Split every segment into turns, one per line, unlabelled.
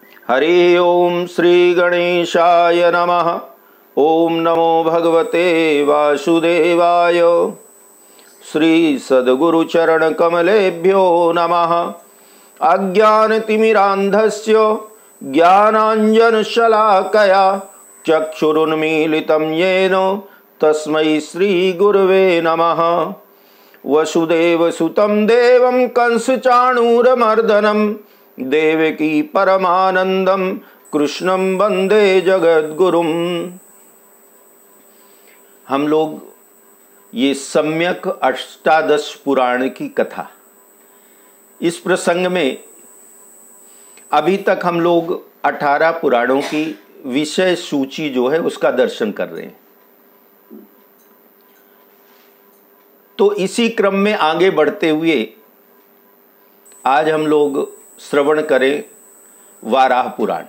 हरि ओम श्री गणेशाय नमः। ओम नमो भगवते वासुदेवाय। श्री सद्गुरु चरण कमलेभ्यो नमः। अज्ञानतिमिरान्धस्य ज्ञानाञ्जन शलाकया चक्षुरुन्मीलितं येन तस्मै श्री गुरुवे नमः। वसुदेवसुतं देवं कंसचाणूरमर्दनं देवकी परमानंदम कृष्णं वंदे जगद्गुरुम। हम लोग ये सम्यक अष्टादश पुराण की कथा, इस प्रसंग में अभी तक हम लोग 18 पुराणों की विषय सूची जो है उसका दर्शन कर रहे हैं। तो इसी क्रम में आगे बढ़ते हुए आज हम लोग श्रवण करें वाराह पुराण।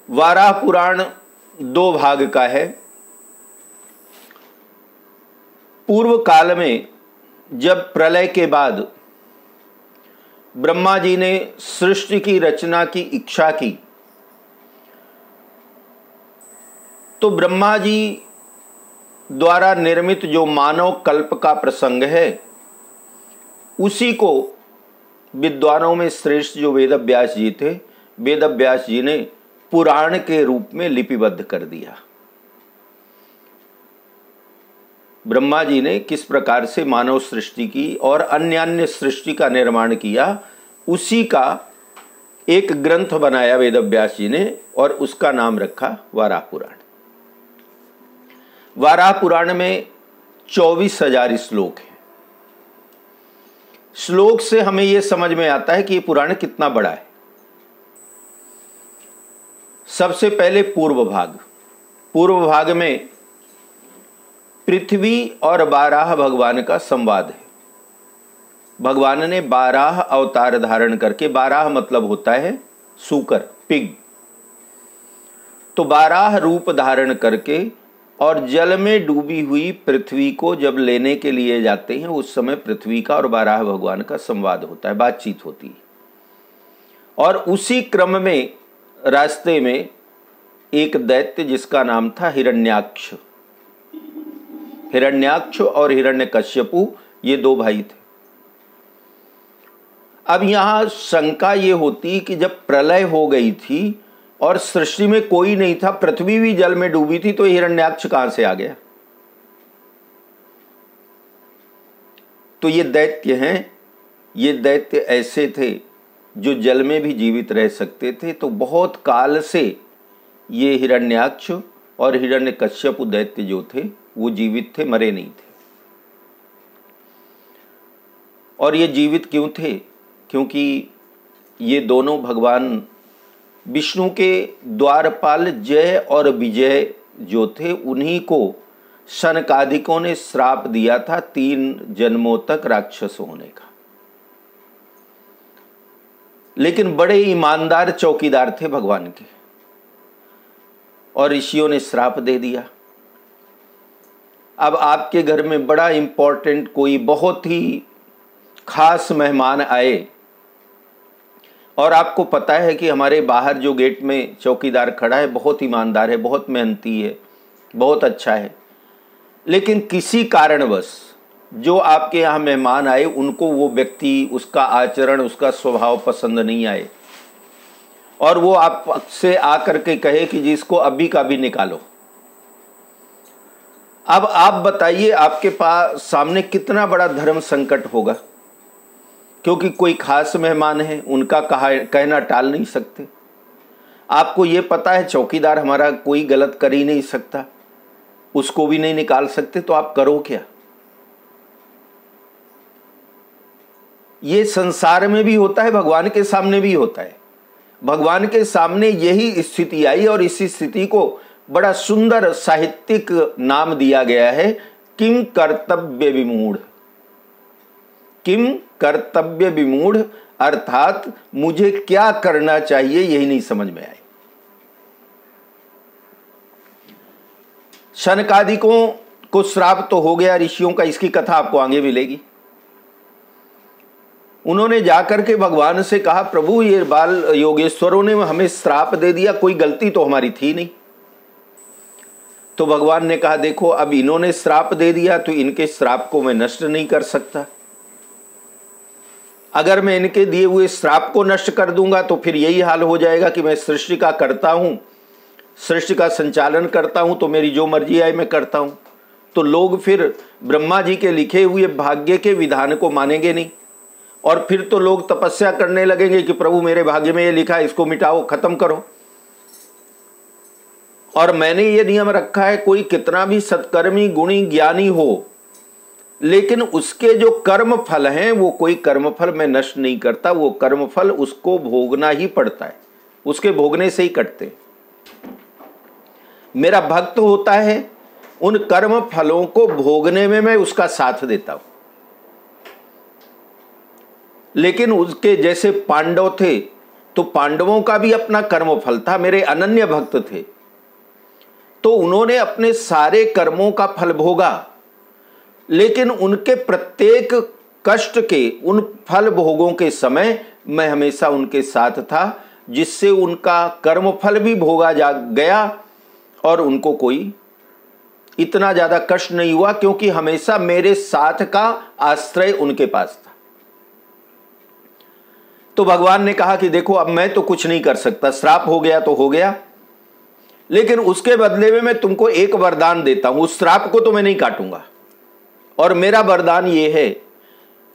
वाराह पुराण 2 भाग का है। पूर्व काल में जब प्रलय के बाद ब्रह्मा जी ने सृष्टि की रचना की इच्छा की, तो ब्रह्मा जी द्वारा निर्मित जो मानव कल्प का प्रसंग है उसी को विद्वानों में श्रेष्ठ जो वेदव्यास जी थे, वेदव्यास जी ने पुराण के रूप में लिपिबद्ध कर दिया। ब्रह्मा जी ने किस प्रकार से मानव सृष्टि की और अन्य सृष्टि का निर्माण किया, उसी का एक ग्रंथ बनाया वेदव्यास जी ने और उसका नाम रखा वाराह पुराण। वाराह पुराण में 24,000 श्लोक हैं। श्लोक से हमें यह समझ में आता है कि ये पुराण कितना बड़ा है। सबसे पहले पूर्व भाग में पृथ्वी और बाराह भगवान का संवाद है। भगवान ने 12 अवतार धारण करके, बाराह मतलब होता है सूकर, पिग, तो 12 रूप धारण करके और जल में डूबी हुई पृथ्वी को जब लेने के लिए जाते हैं, उस समय पृथ्वी का और बाराह भगवान का संवाद होता है, बातचीत होती है। और उसी क्रम में रास्ते में एक दैत्य जिसका नाम था हिरण्याक्ष और हिरण्यकश्यपु, ये 2 भाई थे। अब यहां शंका ये होती कि जब प्रलय हो गई थी और सृष्टि में कोई नहीं था, पृथ्वी भी जल में डूबी थी, तो हिरण्याक्ष कहां से आ गया? तो ये दैत्य हैं। ये दैत्य ऐसे थे जो जल में भी जीवित रह सकते थे। तो बहुत काल से ये हिरण्याक्ष और हिरण्यकश्यप दैत्य जो थे वो जीवित थे, मरे नहीं थे। और ये जीवित क्यों थे? क्योंकि ये दोनों भगवान विष्णु के द्वारपाल जय और विजय जो थे, उन्हीं को शनकादिकों ने श्राप दिया था 3 जन्मों तक राक्षस होने का। लेकिन बड़े ईमानदार चौकीदार थे भगवान के, और ऋषियों ने श्राप दे दिया। अब आपके घर में बड़ा इंपॉर्टेंट कोई बहुत ही खास मेहमान आए और आपको पता है कि हमारे बाहर जो गेट में चौकीदार खड़ा है बहुत ईमानदार है, बहुत मेहनती है, बहुत अच्छा है, लेकिन किसी कारणवश जो आपके यहाँ मेहमान आए उनको वो व्यक्ति, उसका आचरण, उसका स्वभाव पसंद नहीं आए और वो आपसे आकर के कहे कि जिसको अभी का भी निकालो। अब आप बताइए आपके पास सामने कितना बड़ा धर्म संकट होगा, क्योंकि कोई खास मेहमान है, उनका कहना टाल नहीं सकते। आपको ये पता है चौकीदार हमारा कोई गलत कर ही नहीं सकता, उसको भी नहीं निकाल सकते, तो आप करो क्या? ये संसार में भी होता है, भगवान के सामने भी होता है। भगवान के सामने यही स्थिति आई और इसी स्थिति को बड़ा सुंदर साहित्यिक नाम दिया गया है, किम कर्तव्य विमूढ़। किम कर्तव्य विमूढ़ अर्थात मुझे क्या करना चाहिए यही नहीं समझ में आए। शनकादिकों को श्राप तो हो गया ऋषियों का, इसकी कथा आपको आगे मिलेगी। उन्होंने जाकर के भगवान से कहा, प्रभु ये बाल योगेश्वरों ने हमें श्राप दे दिया, कोई गलती तो हमारी थी नहीं। तो भगवान ने कहा, देखो अब इन्होंने श्राप दे दिया तो इनके श्राप को मैं नष्ट नहीं कर सकता। अगर मैं इनके दिए हुए श्राप को नष्ट कर दूंगा तो फिर यही हाल हो जाएगा कि मैं सृष्टि का करता हूं, सृष्टि का संचालन करता हूं, तो मेरी जो मर्जी आए मैं करता हूं। तो लोग फिर ब्रह्मा जी के लिखे हुए भाग्य के विधान को मानेंगे नहीं, और फिर तो लोग तपस्या करने लगेंगे कि प्रभु मेरे भाग्य में ये लिखा है, इसको मिटाओ, खत्म करो। और मैंने ये नियम रखा है, कोई कितना भी सत्कर्मी गुणी ज्ञानी हो, लेकिन उसके जो कर्म फल हैं वो कोई कर्म फल मैं नष्ट नहीं करता, वो कर्म फल उसको भोगना ही पड़ता है, उसके भोगने से ही कटते। मेरा भक्त होता है, उन कर्म फलों को भोगने में मैं उसका साथ देता हूं। लेकिन उसके जैसे पांडव थे, तो पांडवों का भी अपना कर्म फल था, मेरे अनन्य भक्त थे, तो उन्होंने अपने सारे कर्मों का फल भोगा, लेकिन उनके प्रत्येक कष्ट के, उन फल भोगों के समय मैं हमेशा उनके साथ था, जिससे उनका कर्म फल भी भोगा जा गया और उनको कोई इतना ज्यादा कष्ट नहीं हुआ, क्योंकि हमेशा मेरे साथ का आश्रय उनके पास था। तो भगवान ने कहा कि देखो अब मैं तो कुछ नहीं कर सकता, श्राप हो गया तो हो गया, लेकिन उसके बदले में मैं तुमको एक वरदान देता हूं, उस श्राप को तो मैं नहीं काटूंगा। और मेरा वरदान ये है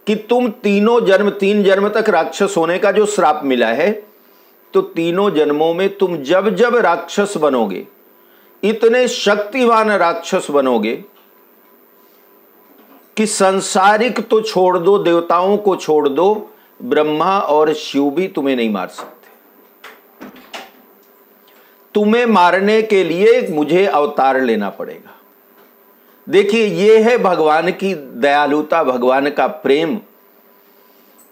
कि तुम तीन जन्म तक राक्षस होने का जो श्राप मिला है, तो तीनों जन्मों में तुम जब जब राक्षस बनोगे, इतने शक्तिवान राक्षस बनोगे कि संसारिक तो छोड़ दो, देवताओं को छोड़ दो, ब्रह्मा और शिव भी तुम्हें नहीं मार सकते। तुम्हें मारने के लिए मुझे अवतार लेना पड़ेगा। देखिए, यह है भगवान की दयालुता, भगवान का प्रेम,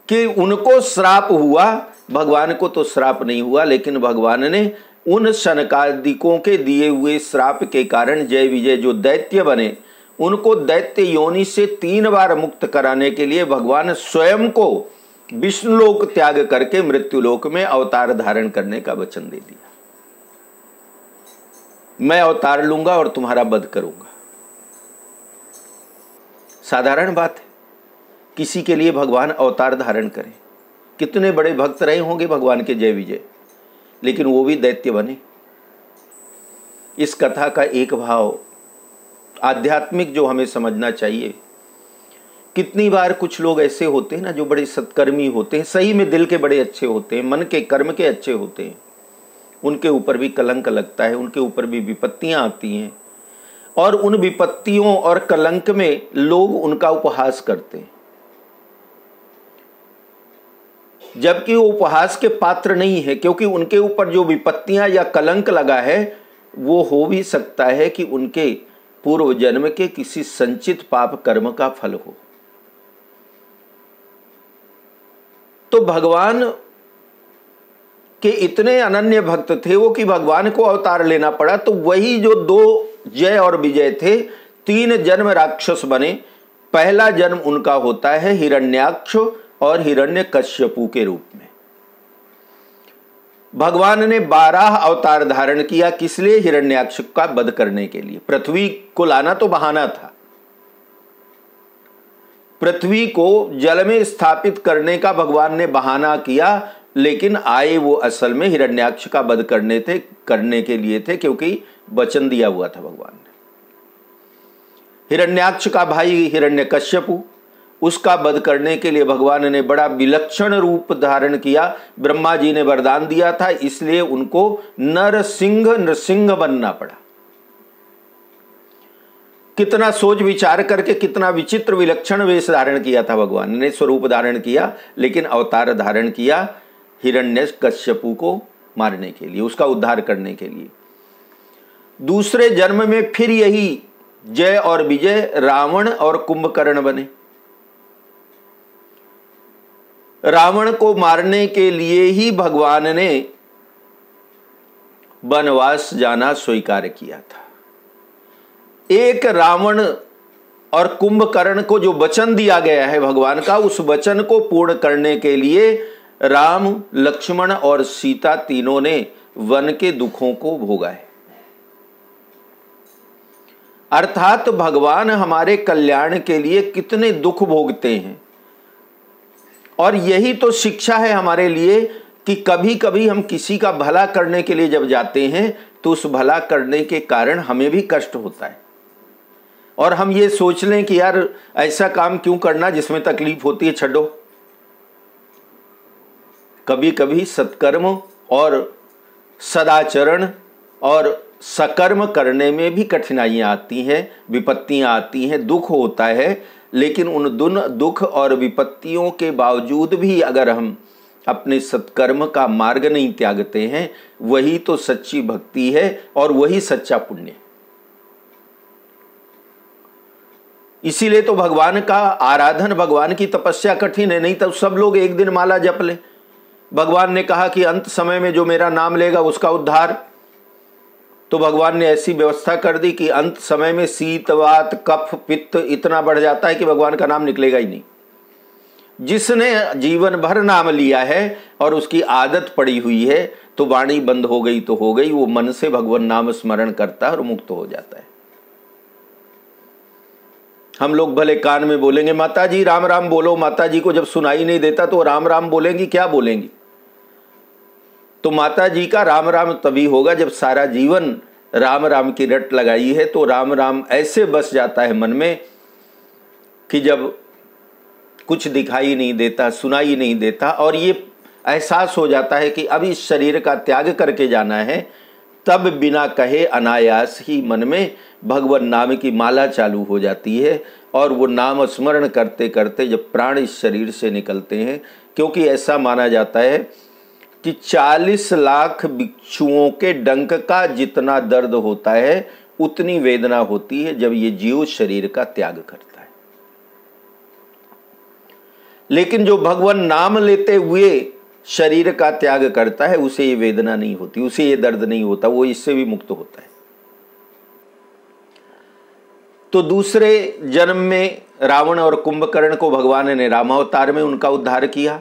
कि उनको श्राप हुआ, भगवान को तो श्राप नहीं हुआ, लेकिन भगवान ने उन शनकादिकों के दिए हुए श्राप के कारण जय विजय जो दैत्य बने, उनको दैत्य योनि से 3 बार मुक्त कराने के लिए भगवान स्वयं को विष्णुलोक त्याग करके मृत्युलोक में अवतार धारण करने का वचन दे दिया। मैं अवतार लूंगा और तुम्हारा वध करूंगा। साधारण बात है, किसी के लिए भगवान अवतार धारण करें। कितने बड़े भक्त रहे होंगे भगवान के जय विजय, लेकिन वो भी दैत्य बने। इस कथा का एक भाव आध्यात्मिक जो हमें समझना चाहिए, कितनी बार कुछ लोग ऐसे होते हैं ना जो बड़े सत्कर्मी होते हैं, सही में दिल के बड़े अच्छे होते हैं, मन के कर्म के अच्छे होते हैं, उनके ऊपर भी कलंक लगता है, उनके ऊपर भी विपत्तियां आती हैं, और उन विपत्तियों और कलंक में लोग उनका उपहास करते हैं, जबकि वो उपहास के पात्र नहीं है, क्योंकि उनके ऊपर जो विपत्तियां या कलंक लगा है वो हो भी सकता है कि उनके पूर्व जन्म के किसी संचित पाप कर्म का फल हो। तो भगवान के इतने अनन्य भक्त थे वो कि भगवान को अवतार लेना पड़ा। तो वही जो 2 जय और विजय थे, 3 जन्म राक्षस बने। पहला जन्म उनका होता है हिरण्याक्ष और हिरण्यकश्यपु के रूप में। भगवान ने 12 अवतार धारण किया, किस लिए? हिरण्याक्ष का वध करने के लिए। पृथ्वी को लाना तो बहाना था, पृथ्वी को जल में स्थापित करने का भगवान ने बहाना किया, लेकिन आए वो असल में हिरण्याक्ष का वध करने के लिए थे, क्योंकि वचन दिया हुआ था भगवान ने। हिरण्याक्ष का भाई हिरण्यकश्यपु, उसका वध करने के लिए भगवान ने बड़ा विलक्षण रूप धारण किया। ब्रह्मा जी ने वरदान दिया था, इसलिए उनको नरसिंह बनना पड़ा। कितना सोच विचार करके कितना विचित्र विलक्षण वेश धारण किया था भगवान ने, स्वरूप धारण किया, लेकिन अवतार धारण किया हिरण्यकश्यपु को मारने के लिए, उसका उद्धार करने के लिए। दूसरे जन्म में फिर यही जय और विजय रावण और कुंभकर्ण बने। रावण को मारने के लिए ही भगवान ने वनवास जाना स्वीकार किया था। एक रावण और कुंभकर्ण को जो वचन दिया गया है भगवान का, उस वचन को पूर्ण करने के लिए राम, लक्ष्मण और सीता तीनों ने वन के दुखों को भोगा है। अर्थात भगवान हमारे कल्याण के लिए कितने दुख भोगते हैं। और यही तो शिक्षा है हमारे लिए कि कभी कभी हम किसी का भला करने के लिए जब जाते हैं तो उस भला करने के कारण हमें भी कष्ट होता है, और हम ये सोच लें कि यार ऐसा काम क्यों करना जिसमें तकलीफ होती है, छोड़ो। कभी कभी सत्कर्म और सदाचरण और सकर्म करने में भी कठिनाइयां आती हैं, विपत्तियां आती हैं, दुख होता है, लेकिन उन दुख और विपत्तियों के बावजूद भी अगर हम अपने सत्कर्म का मार्ग नहीं त्यागते हैं, वही तो सच्ची भक्ति है और वही सच्चा पुण्य। इसीलिए तो भगवान का आराधन, भगवान की तपस्या कठिन है, नहीं तो सब लोग एक दिन माला जप ले। भगवान ने कहा कि अंत समय में जो मेरा नाम लेगा उसका उद्धार, तो भगवान ने ऐसी व्यवस्था कर दी कि अंत समय में शीत, वात, कफ, पित्त इतना बढ़ जाता है कि भगवान का नाम निकलेगा ही नहीं। जिसने जीवन भर नाम लिया है और उसकी आदत पड़ी हुई है, तो वाणी बंद हो गई तो हो गई, वो मन से भगवान नाम स्मरण करता है और मुक्त हो जाता है। हम लोग भले कान में बोलेंगे माता जी राम राम बोलो, माता जी को जब सुनाई नहीं देता तो राम राम बोलेंगी, क्या बोलेंगी? तो माता जी का राम राम तभी होगा जब सारा जीवन राम राम की रट लगाई है, तो राम राम ऐसे बस जाता है मन में कि जब कुछ दिखाई नहीं देता, सुनाई नहीं देता, और ये एहसास हो जाता है कि अब इस शरीर का त्याग करके जाना है, तब बिना कहे अनायास ही मन में भगवान नाम की माला चालू हो जाती है। और वो नाम स्मरण करते करते जब प्राण इस शरीर से निकलते हैं, क्योंकि ऐसा माना जाता है कि 40 लाख बिच्छुओं के डंक का जितना दर्द होता है उतनी वेदना होती है जब ये जीव शरीर का त्याग करता है। लेकिन जो भगवान नाम लेते हुए शरीर का त्याग करता है उसे ये वेदना नहीं होती, उसे ये दर्द नहीं होता, वो इससे भी मुक्त होता है। तो दूसरे जन्म में रावण और कुंभकर्ण को भगवान ने रामावतार में उनका उद्धार किया,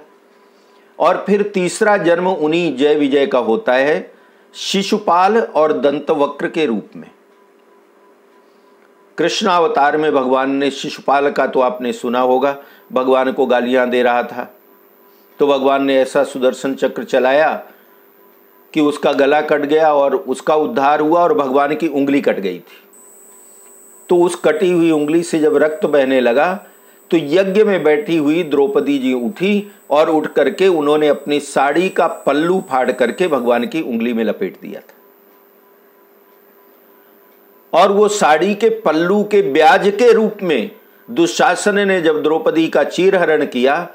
और फिर तीसरा जन्म उन्हीं जय विजय का होता है शिशुपाल और दंतवक्र के रूप में। कृष्ण अवतार में भगवान ने शिशुपाल का तो आपने सुना होगा, भगवान को गालियां दे रहा था, तो भगवान ने ऐसा सुदर्शन चक्र चलाया कि उसका गला कट गया और उसका उद्धार हुआ, और भगवान की उंगली कट गई थी। तो उस कटी हुई उंगली से जब रक्त बहने लगा तो यज्ञ में बैठी हुई द्रौपदी जी उठी और उठ करके उन्होंने अपनी साड़ी का पल्लू फाड़ करके भगवान की उंगली में लपेट दिया था। और वो साड़ी के पल्लू के ब्याज के रूप में दुशासन ने जब द्रौपदी का चीरहरण किया,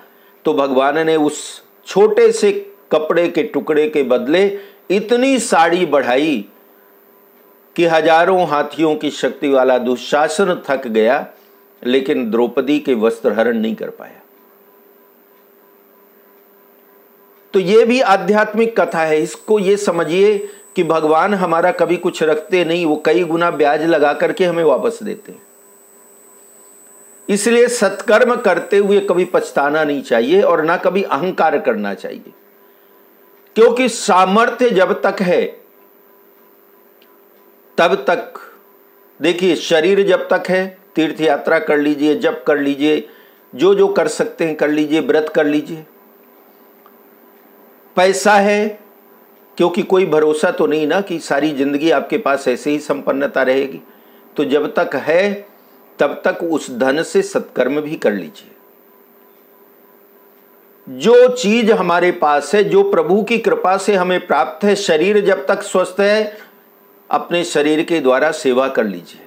तो भगवान ने उस छोटे से कपड़े के टुकड़े के बदले इतनी साड़ी बढ़ाई कि हजारों हाथियों की शक्ति वाला दुशासन थक गया, लेकिन द्रौपदी के वस्त्र हरण नहीं कर पाया। तो ये भी आध्यात्मिक कथा है। इसको ये समझिए कि भगवान हमारा कभी कुछ रखते नहीं, वो कई गुना ब्याज लगा करके हमें वापस देते हैं। इसलिए सत्कर्म करते हुए कभी पछताना नहीं चाहिए और ना कभी अहंकार करना चाहिए, क्योंकि सामर्थ्य जब तक है तब तक, देखिए शरीर जब तक है तीर्थ यात्रा कर लीजिए, जप कर लीजिए, जो जो कर सकते हैं कर लीजिए, व्रत कर लीजिए। पैसा है, क्योंकि कोई भरोसा तो नहीं ना कि सारी जिंदगी आपके पास ऐसे ही संपन्नता रहेगी, तो जब तक है तब तक उस धन से सत्कर्म भी कर लीजिए। जो चीज हमारे पास है, जो प्रभु की कृपा से हमें प्राप्त है, शरीर जब तक स्वस्थ है अपने शरीर के द्वारा सेवा कर लीजिए।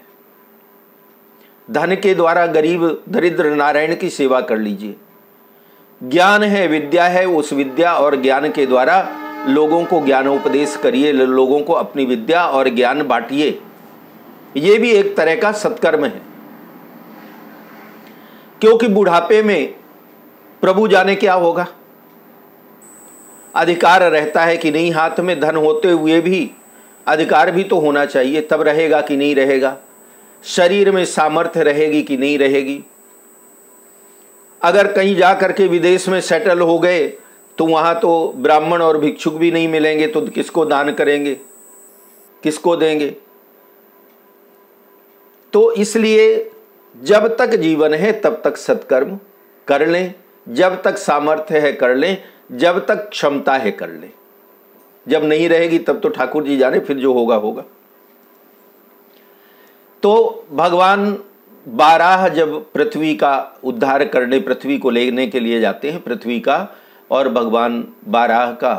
धन के द्वारा गरीब दरिद्र नारायण की सेवा कर लीजिए। ज्ञान है, विद्या है, उस विद्या और ज्ञान के द्वारा लोगों को ज्ञानोपदेश करिए, लोगों को अपनी विद्या और ज्ञान बांटिए। ये भी एक तरह का सत्कर्म है, क्योंकि बुढ़ापे में प्रभु जाने क्या होगा। अधिकार रहता है कि नहीं, हाथ में धन होते हुए भी अधिकार भी तो होना चाहिए, तब रहेगा कि नहीं रहेगा। शरीर में सामर्थ्य रहेगी कि नहीं रहेगी। अगर कहीं जा करके विदेश में सेटल हो गए तो वहाँ तो ब्राह्मण और भिक्षुक भी नहीं मिलेंगे, तो किसको दान करेंगे, किसको देंगे। तो इसलिए जब तक जीवन है तब तक सत्कर्म कर लें, जब तक सामर्थ्य है कर लें, जब तक क्षमता है कर लें। जब नहीं रहेगी तब तो ठाकुर जी जाने, फिर जो होगा होगा। तो भगवान बाराह जब पृथ्वी का उद्धार करने, पृथ्वी को लेने के लिए जाते हैं, पृथ्वी का और भगवान बाराह का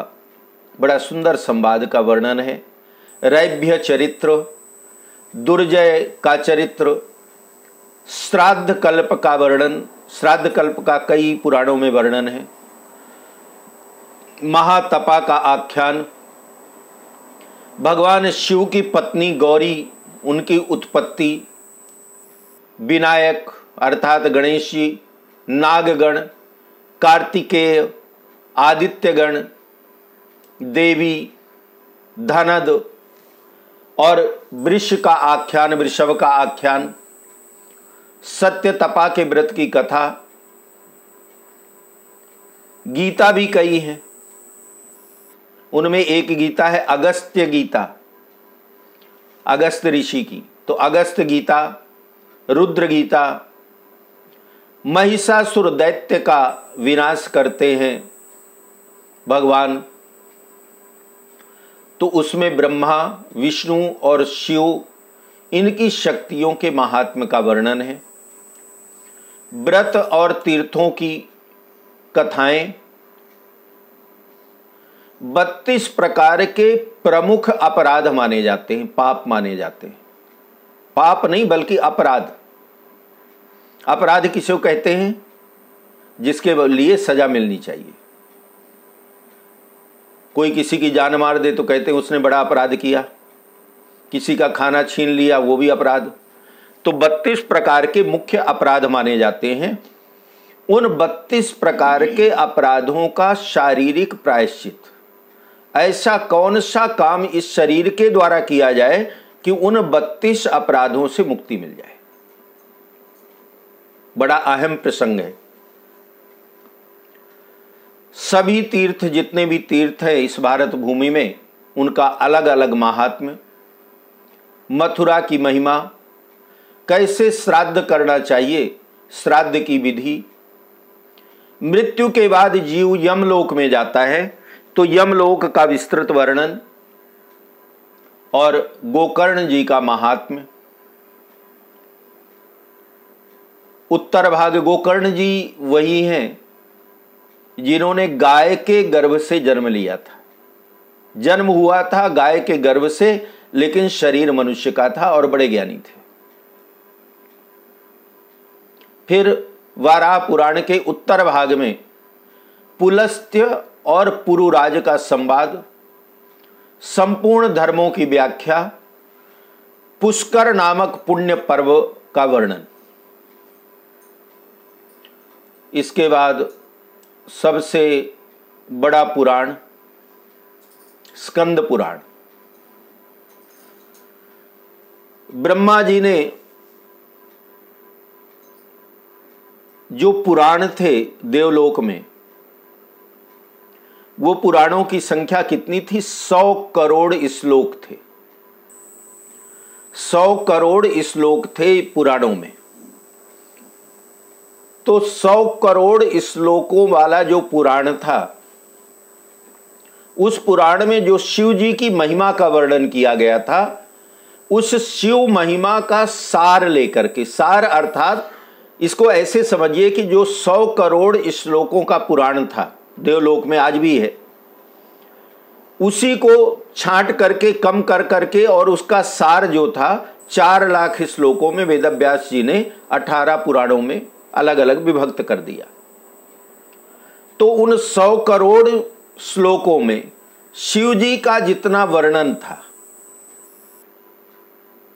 बड़ा सुंदर संवाद का वर्णन है। रैभ्य चरित्र, दुर्जय का चरित्र, श्राद्ध कल्प का वर्णन, श्राद्ध कल्प का कई पुराणों में वर्णन है। महातपा का आख्यान, भगवान शिव की पत्नी गौरी, उनकी उत्पत्ति, विनायक अर्थात गणेश जी, नागगण, कार्तिकेय, आदित्यगण, देवी, धनद और वृष का आख्यान, वृषभ का आख्यान, सत्य तपा के व्रत की कथा, गीता भी कई हैं। उनमें एक गीता है अगस्त्य गीता, अगस्त ऋषि की, तो अगस्त गीता, रुद्र गीता, महिषासुर दैत्य का विनाश करते हैं भगवान, तो उसमें ब्रह्मा, विष्णु और शिव, इनकी शक्तियों के महात्म्य का वर्णन है। व्रत और तीर्थों की कथाएं, 32 प्रकार के प्रमुख अपराध माने जाते हैं, पाप माने जाते हैं। पाप नहीं बल्कि अपराध। अपराध किसे कहते हैं? जिसके लिए सजा मिलनी चाहिए। कोई किसी की जान मार दे तो कहते हैं उसने बड़ा अपराध किया। किसी का खाना छीन लिया, वो भी अपराध। तो 32 प्रकार के मुख्य अपराध माने जाते हैं। उन 32 प्रकार के अपराधों का शारीरिक प्रायश्चित, ऐसा कौन सा काम इस शरीर के द्वारा किया जाए कि उन 32 अपराधों से मुक्ति मिल जाए, बड़ा अहम प्रसंग है। सभी तीर्थ, जितने भी तीर्थ हैं इस भारत भूमि में, उनका अलग अलग महात्म्य, मथुरा की महिमा, कैसे श्राद्ध करना चाहिए, श्राद्ध की विधि, मृत्यु के बाद जीव यमलोक में जाता है तो यमलोक का विस्तृत वर्णन, और गोकर्ण जी का महात्म्य। उत्तर भाग गोकर्ण जी वही हैं जिन्होंने गाय के गर्भ से जन्म लिया था। जन्म हुआ था गाय के गर्भ से, लेकिन शरीर मनुष्य का था और बड़े ज्ञानी थे। फिर वाराह पुराण के उत्तर भाग में पुलस्त्य और पुरुराज का संवाद, संपूर्ण धर्मों की व्याख्या, पुष्कर नामक पुण्य पर्व का वर्णन। इसके बाद सबसे बड़ा पुराण स्कंद पुराण। ब्रह्मा जी ने जो पुराण थे देवलोक में, वो पुराणों की संख्या कितनी थी? 100 करोड़ श्लोक थे। 100 करोड़ श्लोक थे पुराणों में। तो 100 करोड़ श्लोकों वाला जो पुराण था, उस पुराण में जो शिव जी की महिमा का वर्णन किया गया था, उस शिव महिमा का सार लेकर के, सार अर्थात इसको ऐसे समझिए कि जो 100 करोड़ श्लोकों का पुराण था, देवलोक में आज भी है, उसी को छांट करके, कम कर करके, और उसका सार जो था 4 लाख श्लोकों में वेदव्यास जी ने 18 पुराणों में अलग अलग विभक्त कर दिया। तो उन 100 करोड़ श्लोकों में शिव जी का जितना वर्णन था,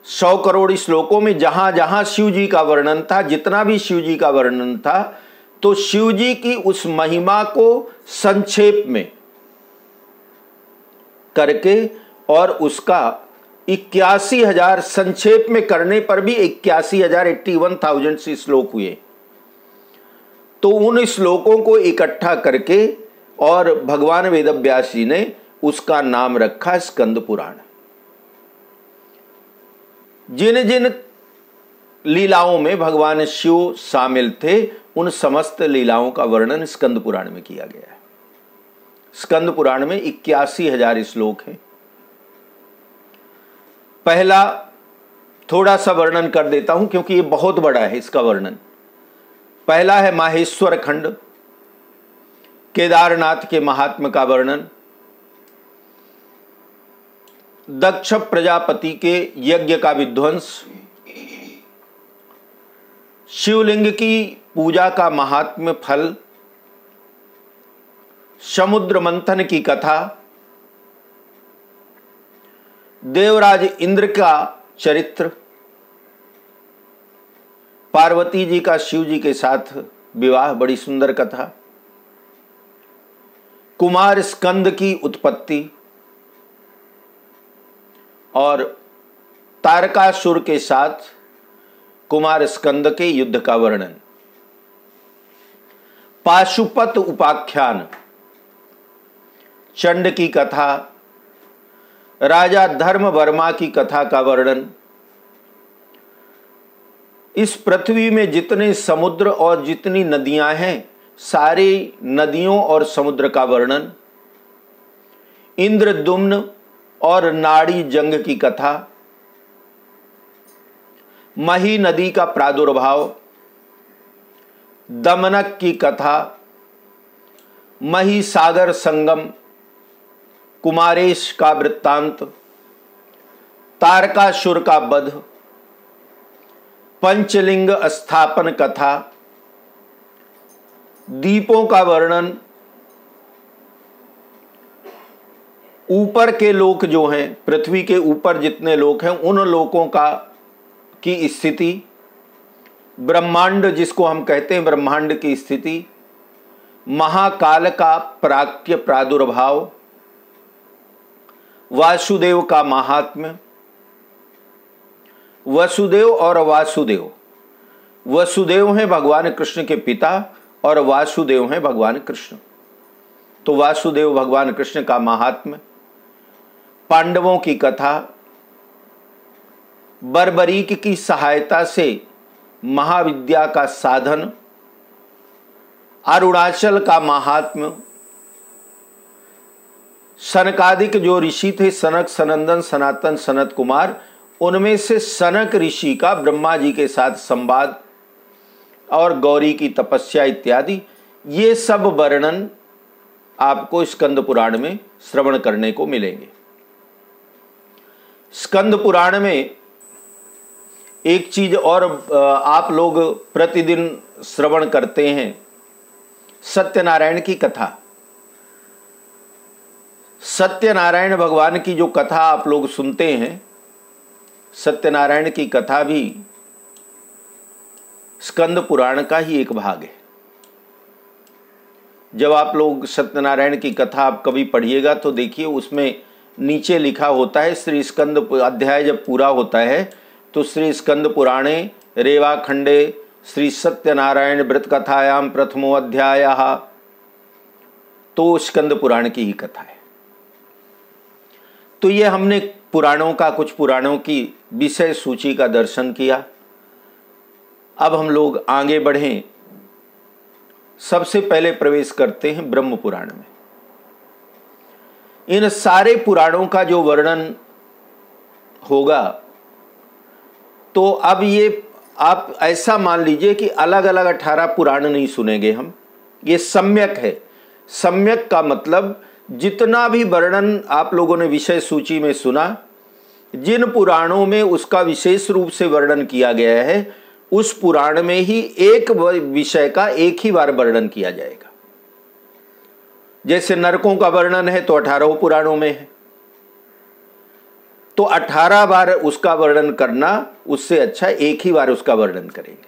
100 करोड़ श्लोकों में जहां जहां शिव जी का वर्णन था, जितना भी शिव जी का वर्णन था, तो शिव जी की उस महिमा को संक्षेप में करके और उसका 81,000 संक्षेप में करने पर भी 81,081 से श्लोक हुए। तो उन श्लोकों को इकट्ठा करके और भगवान वेदव्यास जी ने उसका नाम रखा स्कंद पुराण। जिन जिन लीलाओं में भगवान शिव शामिल थे उन समस्त लीलाओं का वर्णन स्कंद पुराण में किया गया है। स्कंद पुराण में 81,000 श्लोक हैं। पहला थोड़ा सा वर्णन कर देता हूं क्योंकि ये बहुत बड़ा है इसका वर्णन। पहला है माहेश्वर खंड, केदारनाथ के महात्म्य का वर्णन, दक्ष प्रजापति के यज्ञ का विध्वंस, शिवलिंग की पूजा का महात्म्य फल, समुद्र मंथन की कथा, देवराज इंद्र का चरित्र, पार्वती जी का शिव जी के साथ विवाह, बड़ी सुंदर कथा, कुमार स्कंद की उत्पत्ति और तारकासुर के साथ कुमार स्कंद के युद्ध का वर्णन, पाशुपत उपाख्यान, चंड की कथा, राजा धर्म वर्मा की कथा का वर्णन, इस पृथ्वी में जितने समुद्र और जितनी नदियां हैं सारी नदियों और समुद्र का वर्णन, इंद्रद्युम्न और नाड़ी जंग की कथा, मही नदी का प्रादुर्भाव, दमनक की कथा, मही सागर संगम, कुमारेश का वृत्तांत, तारकासुर का वध, पंचलिंग स्थापन कथा, दीपों का वर्णन, ऊपर के लोक जो हैं, पृथ्वी के ऊपर जितने लोक हैं उन लोकों का की स्थिति, ब्रह्मांड जिसको हम कहते हैं ब्रह्मांड की स्थिति, महाकाल का प्राक्य प्रादुर्भाव, वासुदेव का महात्म्य, वसुदेव और वासुदेव, वसुदेव हैं भगवान कृष्ण के पिता और वासुदेव हैं भगवान कृष्ण। तो वासुदेव भगवान कृष्ण का महात्म्य, पांडवों की कथा, बर्बरीक की सहायता से महाविद्या का साधन, अरुणाचल का महात्म्य, सनकादिक जो ऋषि थे सनक सनंदन सनातन सनत कुमार, उनमें से सनक ऋषि का ब्रह्मा जी के साथ संवाद और गौरी की तपस्या इत्यादि, ये सब वर्णन आपको स्कंद पुराण में श्रवण करने को मिलेंगे। स्कंद पुराण में एक चीज और आप लोग प्रतिदिन श्रवण करते हैं, सत्यनारायण की कथा। सत्यनारायण भगवान की जो कथा आप लोग सुनते हैं, सत्यनारायण की कथा भी स्कंद पुराण का ही एक भाग है। जब आप लोग सत्यनारायण की कथा आप कभी पढ़िएगा तो देखिए उसमें नीचे लिखा होता है, श्री स्कंद अध्याय जब पूरा होता है तो श्री स्कंद पुराणे रेवा खंडे श्री सत्यनारायण व्रत कथायाम प्रथमो अध्यायः, तो स्कंद पुराण की ही कथा है। तो ये हमने पुराणों का, कुछ पुराणों की विषय सूची का दर्शन किया। अब हम लोग आगे बढ़ें। सबसे पहले प्रवेश करते हैं ब्रह्म पुराण में। इन सारे पुराणों का जो वर्णन होगा, तो अब ये आप ऐसा मान लीजिए कि अलग अलग 18 पुराण नहीं सुनेंगे हम, ये सम्यक है। सम्यक का मतलब जितना भी वर्णन आप लोगों ने विषय सूची में सुना, जिन पुराणों में उसका विशेष रूप से वर्णन किया गया है, उस पुराण में ही एक विषय का एक ही बार वर्णन किया जाएगा। जैसे नरकों का वर्णन है तो 18 पुराणों में है, तो 18 बार उसका वर्णन करना उससे अच्छा एक ही बार उसका वर्णन करेंगे।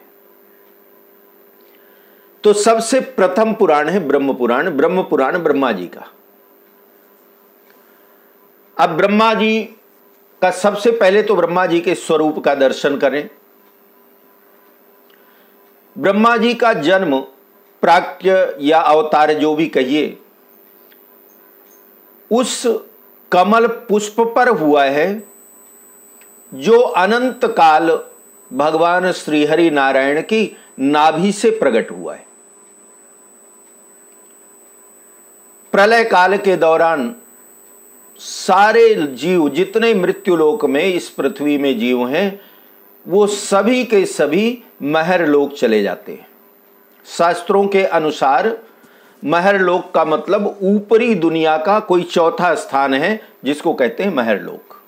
तो सबसे प्रथम पुराण है ब्रह्म पुराण। ब्रह्म पुराण ब्रह्मा जी का। अब ब्रह्मा जी का सबसे पहले तो ब्रह्मा जी के स्वरूप का दर्शन करें। ब्रह्मा जी का जन्म, प्राक्य या अवतार जो भी कहिए, उस कमल पुष्प पर हुआ है जो अनंत काल भगवान श्री हरि नारायण की नाभि से प्रकट हुआ है। प्रलय काल के दौरान सारे जीव, जितने मृत्युलोक में इस पृथ्वी में जीव हैं, वो सभी के सभी महर लोक चले जाते हैं। शास्त्रों के अनुसार महर लोक का मतलब ऊपरी दुनिया का कोई चौथा स्थान है, जिसको कहते हैं महर लोक।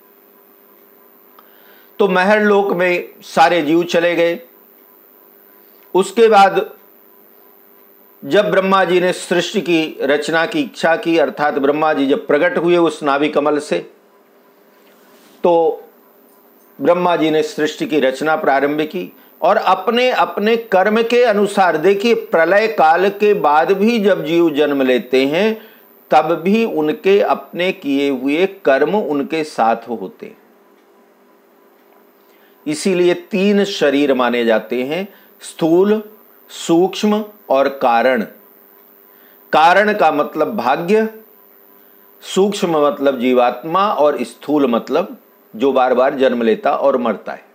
तो महर लोक में सारे जीव चले गए। उसके बाद जब ब्रह्मा जी ने सृष्टि की रचना की इच्छा की, अर्थात ब्रह्मा जी जब प्रकट हुए उस नाभि कमल से, तो ब्रह्मा जी ने सृष्टि की रचना प्रारंभ की और अपने अपने कर्म के अनुसार, देखिए प्रलय काल के बाद भी जब जीव जन्म लेते हैं तब भी उनके अपने किए हुए कर्म उनके साथ होते हैं। इसीलिए 3 शरीर माने जाते हैं, स्थूल, सूक्ष्म और कारण। कारण का मतलब भाग्य, सूक्ष्म मतलब जीवात्मा और स्थूल मतलब जो बार बार जन्म लेता और मरता है।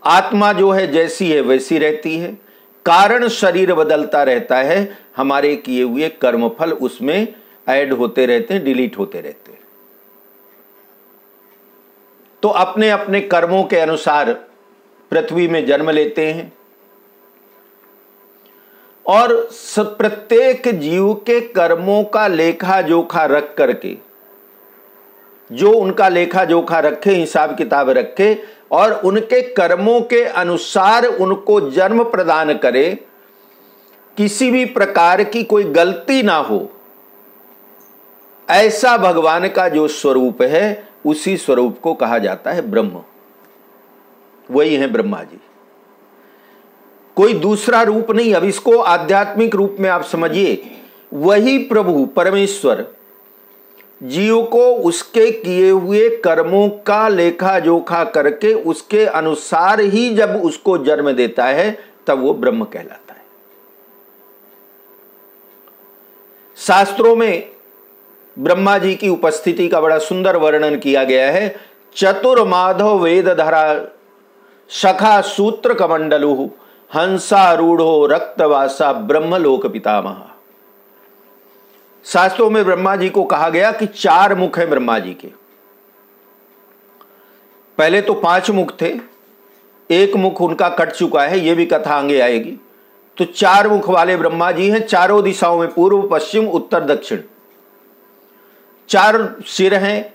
आत्मा जो है जैसी है वैसी रहती है, कारण शरीर बदलता रहता है, हमारे किए हुए कर्मफल उसमें ऐड होते रहते हैं, डिलीट होते रहते हैं। तो अपने अपने कर्मों के अनुसार पृथ्वी में जन्म लेते हैं और प्रत्येक जीव के कर्मों का लेखा जोखा रख करके, जो उनका लेखा जोखा रखे, हिसाब किताब रखे और उनके कर्मों के अनुसार उनको जन्म प्रदान करे, किसी भी प्रकार की कोई गलती ना हो, ऐसा भगवान का जो स्वरूप है उसी स्वरूप को कहा जाता है ब्रह्म। वही है ब्रह्मा जी, कोई दूसरा रूप नहीं। अब इसको आध्यात्मिक रूप में आप समझिए, वही प्रभु परमेश्वर जीव को उसके किए हुए कर्मों का लेखा जोखा करके उसके अनुसार ही जब उसको जन्म देता है तब वो ब्रह्म कहलाता है। शास्त्रों में ब्रह्मा जी की उपस्थिति का बड़ा सुंदर वर्णन किया गया है। चतुर्माधव वेदधरा शखा सूत्र कमंडलु हंसारूढ़ो रक्तवासा ब्रह्मलोक पितामह। शास्त्रों में ब्रह्मा जी को कहा गया कि 4 मुख है ब्रह्मा जी के। पहले तो 5 मुख थे, 1 मुख उनका कट चुका है, यह भी कथा आगे आएगी। तो 4 मुख वाले ब्रह्मा जी हैं, चारों दिशाओं में, पूर्व पश्चिम उत्तर दक्षिण। 4 सिर हैं।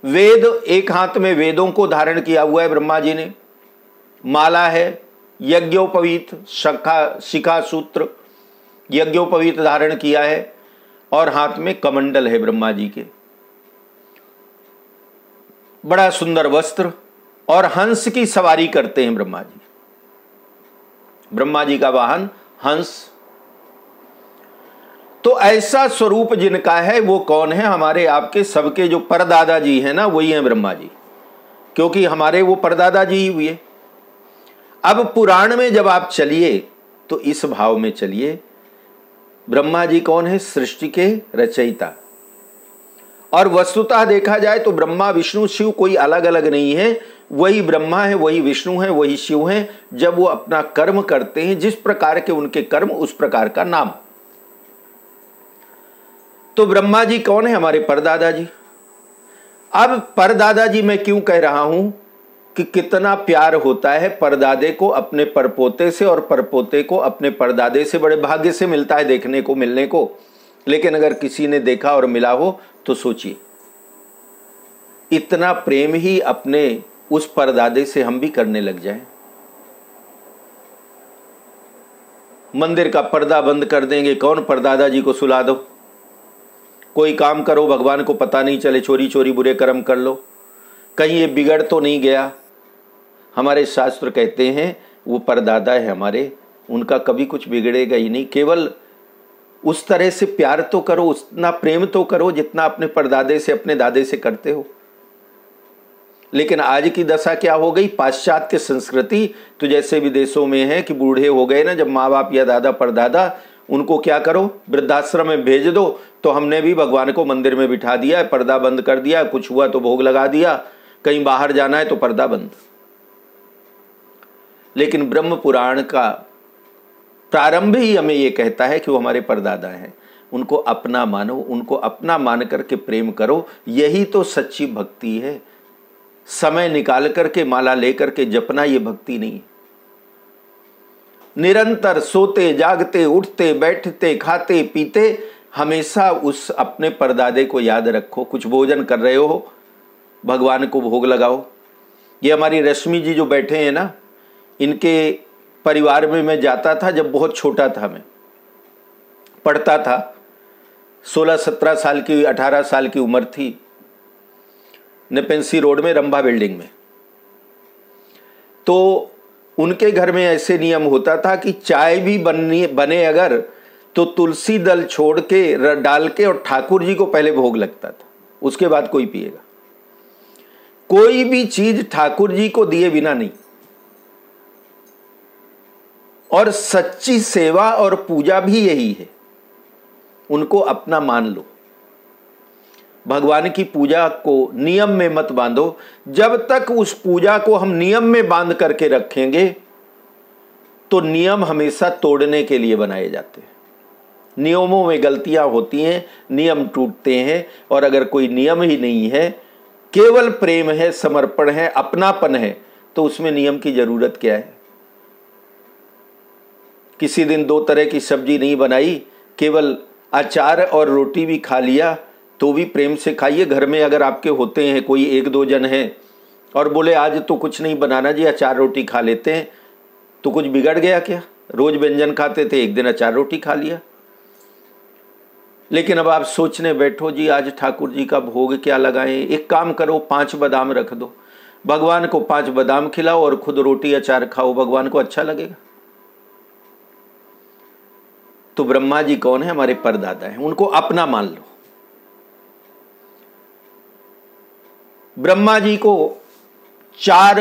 वेद, एक हाथ में वेदों को धारण किया हुआ है ब्रह्मा जी ने। माला है, यज्ञोपवीत शिखा सूत्र यज्ञोपवीत धारण किया है और हाथ में कमंडल है ब्रह्मा जी के। बड़ा सुंदर वस्त्र और हंस की सवारी करते हैं ब्रह्मा जी। ब्रह्मा जी का वाहन हंस। तो ऐसा स्वरूप जिनका है वो कौन है? हमारे आपके सबके जो परदादा जी हैं ना, वही हैं ब्रह्मा जी, क्योंकि हमारे वो परदादा जी ही हुए। अब पुराण में जब आप चलिए तो इस भाव में चलिए, ब्रह्मा जी कौन है? सृष्टि के रचयिता। और वस्तुतः देखा जाए तो ब्रह्मा विष्णु शिव कोई अलग अलग नहीं है, वही ब्रह्मा है, वही विष्णु है, वही शिव है। जब वो अपना कर्म करते हैं, जिस प्रकार के उनके कर्म उस प्रकार का नाम। तो ब्रह्मा जी कौन है? हमारे परदादा जी। अब परदादा जी मैं क्यों कह रहा हूं कि कितना प्यार होता है परदादे को अपने परपोते से और परपोते को अपने परदादे से। बड़े भाग्य से मिलता है देखने को, मिलने को। लेकिन अगर किसी ने देखा और मिला हो तो सोचिए, इतना प्रेम ही अपने उस परदादे से हम भी करने लग जाएं। मंदिर का पर्दा बंद कर देंगे, कौन परदादा जी को सुला दो। कोई काम करो भगवान को पता नहीं चले, चोरी चोरी बुरे कर्म कर लो, कहीं ये बिगड़ तो नहीं गया। हमारे शास्त्र कहते हैं वो परदादा है हमारे, उनका कभी कुछ बिगड़ेगा ही नहीं। केवल उस तरह से प्यार तो करो, उतना प्रेम तो करो जितना अपने परदादे से, अपने दादे से करते हो। लेकिन आज की दशा क्या हो गई, पाश्चात्य संस्कृति तो जैसे विदेशों में है कि बूढ़े हो गए ना, जब माँ बाप या दादा परदादा, उनको क्या करो, वृद्धाश्रम में भेज दो। तो हमने भी भगवान को मंदिर में बिठा दिया, पर्दा बंद कर दिया, कुछ हुआ तो भोग लगा दिया, कहीं बाहर जाना है तो पर्दा बंद। लेकिन ब्रह्म पुराण का प्रारंभ ही हमें यह कहता है कि वो हमारे परदादा हैं, उनको अपना मानो, उनको अपना मान करके प्रेम करो। यही तो सच्ची भक्ति है। समय निकाल करके माला लेकर के जपना ये भक्ति नहीं है। निरंतर सोते जागते उठते बैठते खाते पीते हमेशा उस अपने परदादे को याद रखो। कुछ भोजन कर रहे हो, भगवान को भोग लगाओ। ये हमारी रश्मि जी जो बैठे हैं ना, इनके परिवार में मैं जाता था जब बहुत छोटा था, मैं पढ़ता था, 16-17 साल की 18 साल की उम्र थी, नेपेंसी रोड में रंभा बिल्डिंग में। तो उनके घर में ऐसे नियम होता था कि चाय भी बने अगर तो तुलसी दल छोड़ के डाल के और ठाकुर जी को पहले भोग लगता था, उसके बाद कोई पिएगा। कोई भी चीज ठाकुर जी को दिए बिना नहीं। और सच्ची सेवा और पूजा भी यही है, उनको अपना मान लो। भगवान की पूजा को नियम में मत बांधो। जब तक उस पूजा को हम नियम में बांध करके रखेंगे तो नियम हमेशा तोड़ने के लिए बनाए जाते हैं। नियमों में गलतियां होती हैं, नियम टूटते हैं। और अगर कोई नियम ही नहीं है, केवल प्रेम है, समर्पण है, अपनापन है, तो उसमें नियम की जरूरत क्या है। किसी दिन 2 तरह की सब्जी नहीं बनाई, केवल अचार और रोटी भी खा लिया, तो भी प्रेम से खाइए। घर में अगर आपके होते हैं, कोई 1-2 जन हैं और बोले आज तो कुछ नहीं बनाना जी, अचार रोटी खा लेते हैं, तो कुछ बिगड़ गया क्या? रोज व्यंजन खाते थे, एक दिन अचार रोटी खा लिया। लेकिन अब आप सोचने बैठो जी आज ठाकुर जी का भोग क्या लगाएं। एक काम करो, 5 बादाम रख दो, भगवान को 5 बादाम खिलाओ और खुद रोटी अचार खाओ, भगवान को अच्छा लगेगा। तो ब्रह्मा जी कौन है? हमारे परदादा हैं, उनको अपना मान लो। ब्रह्मा जी को 4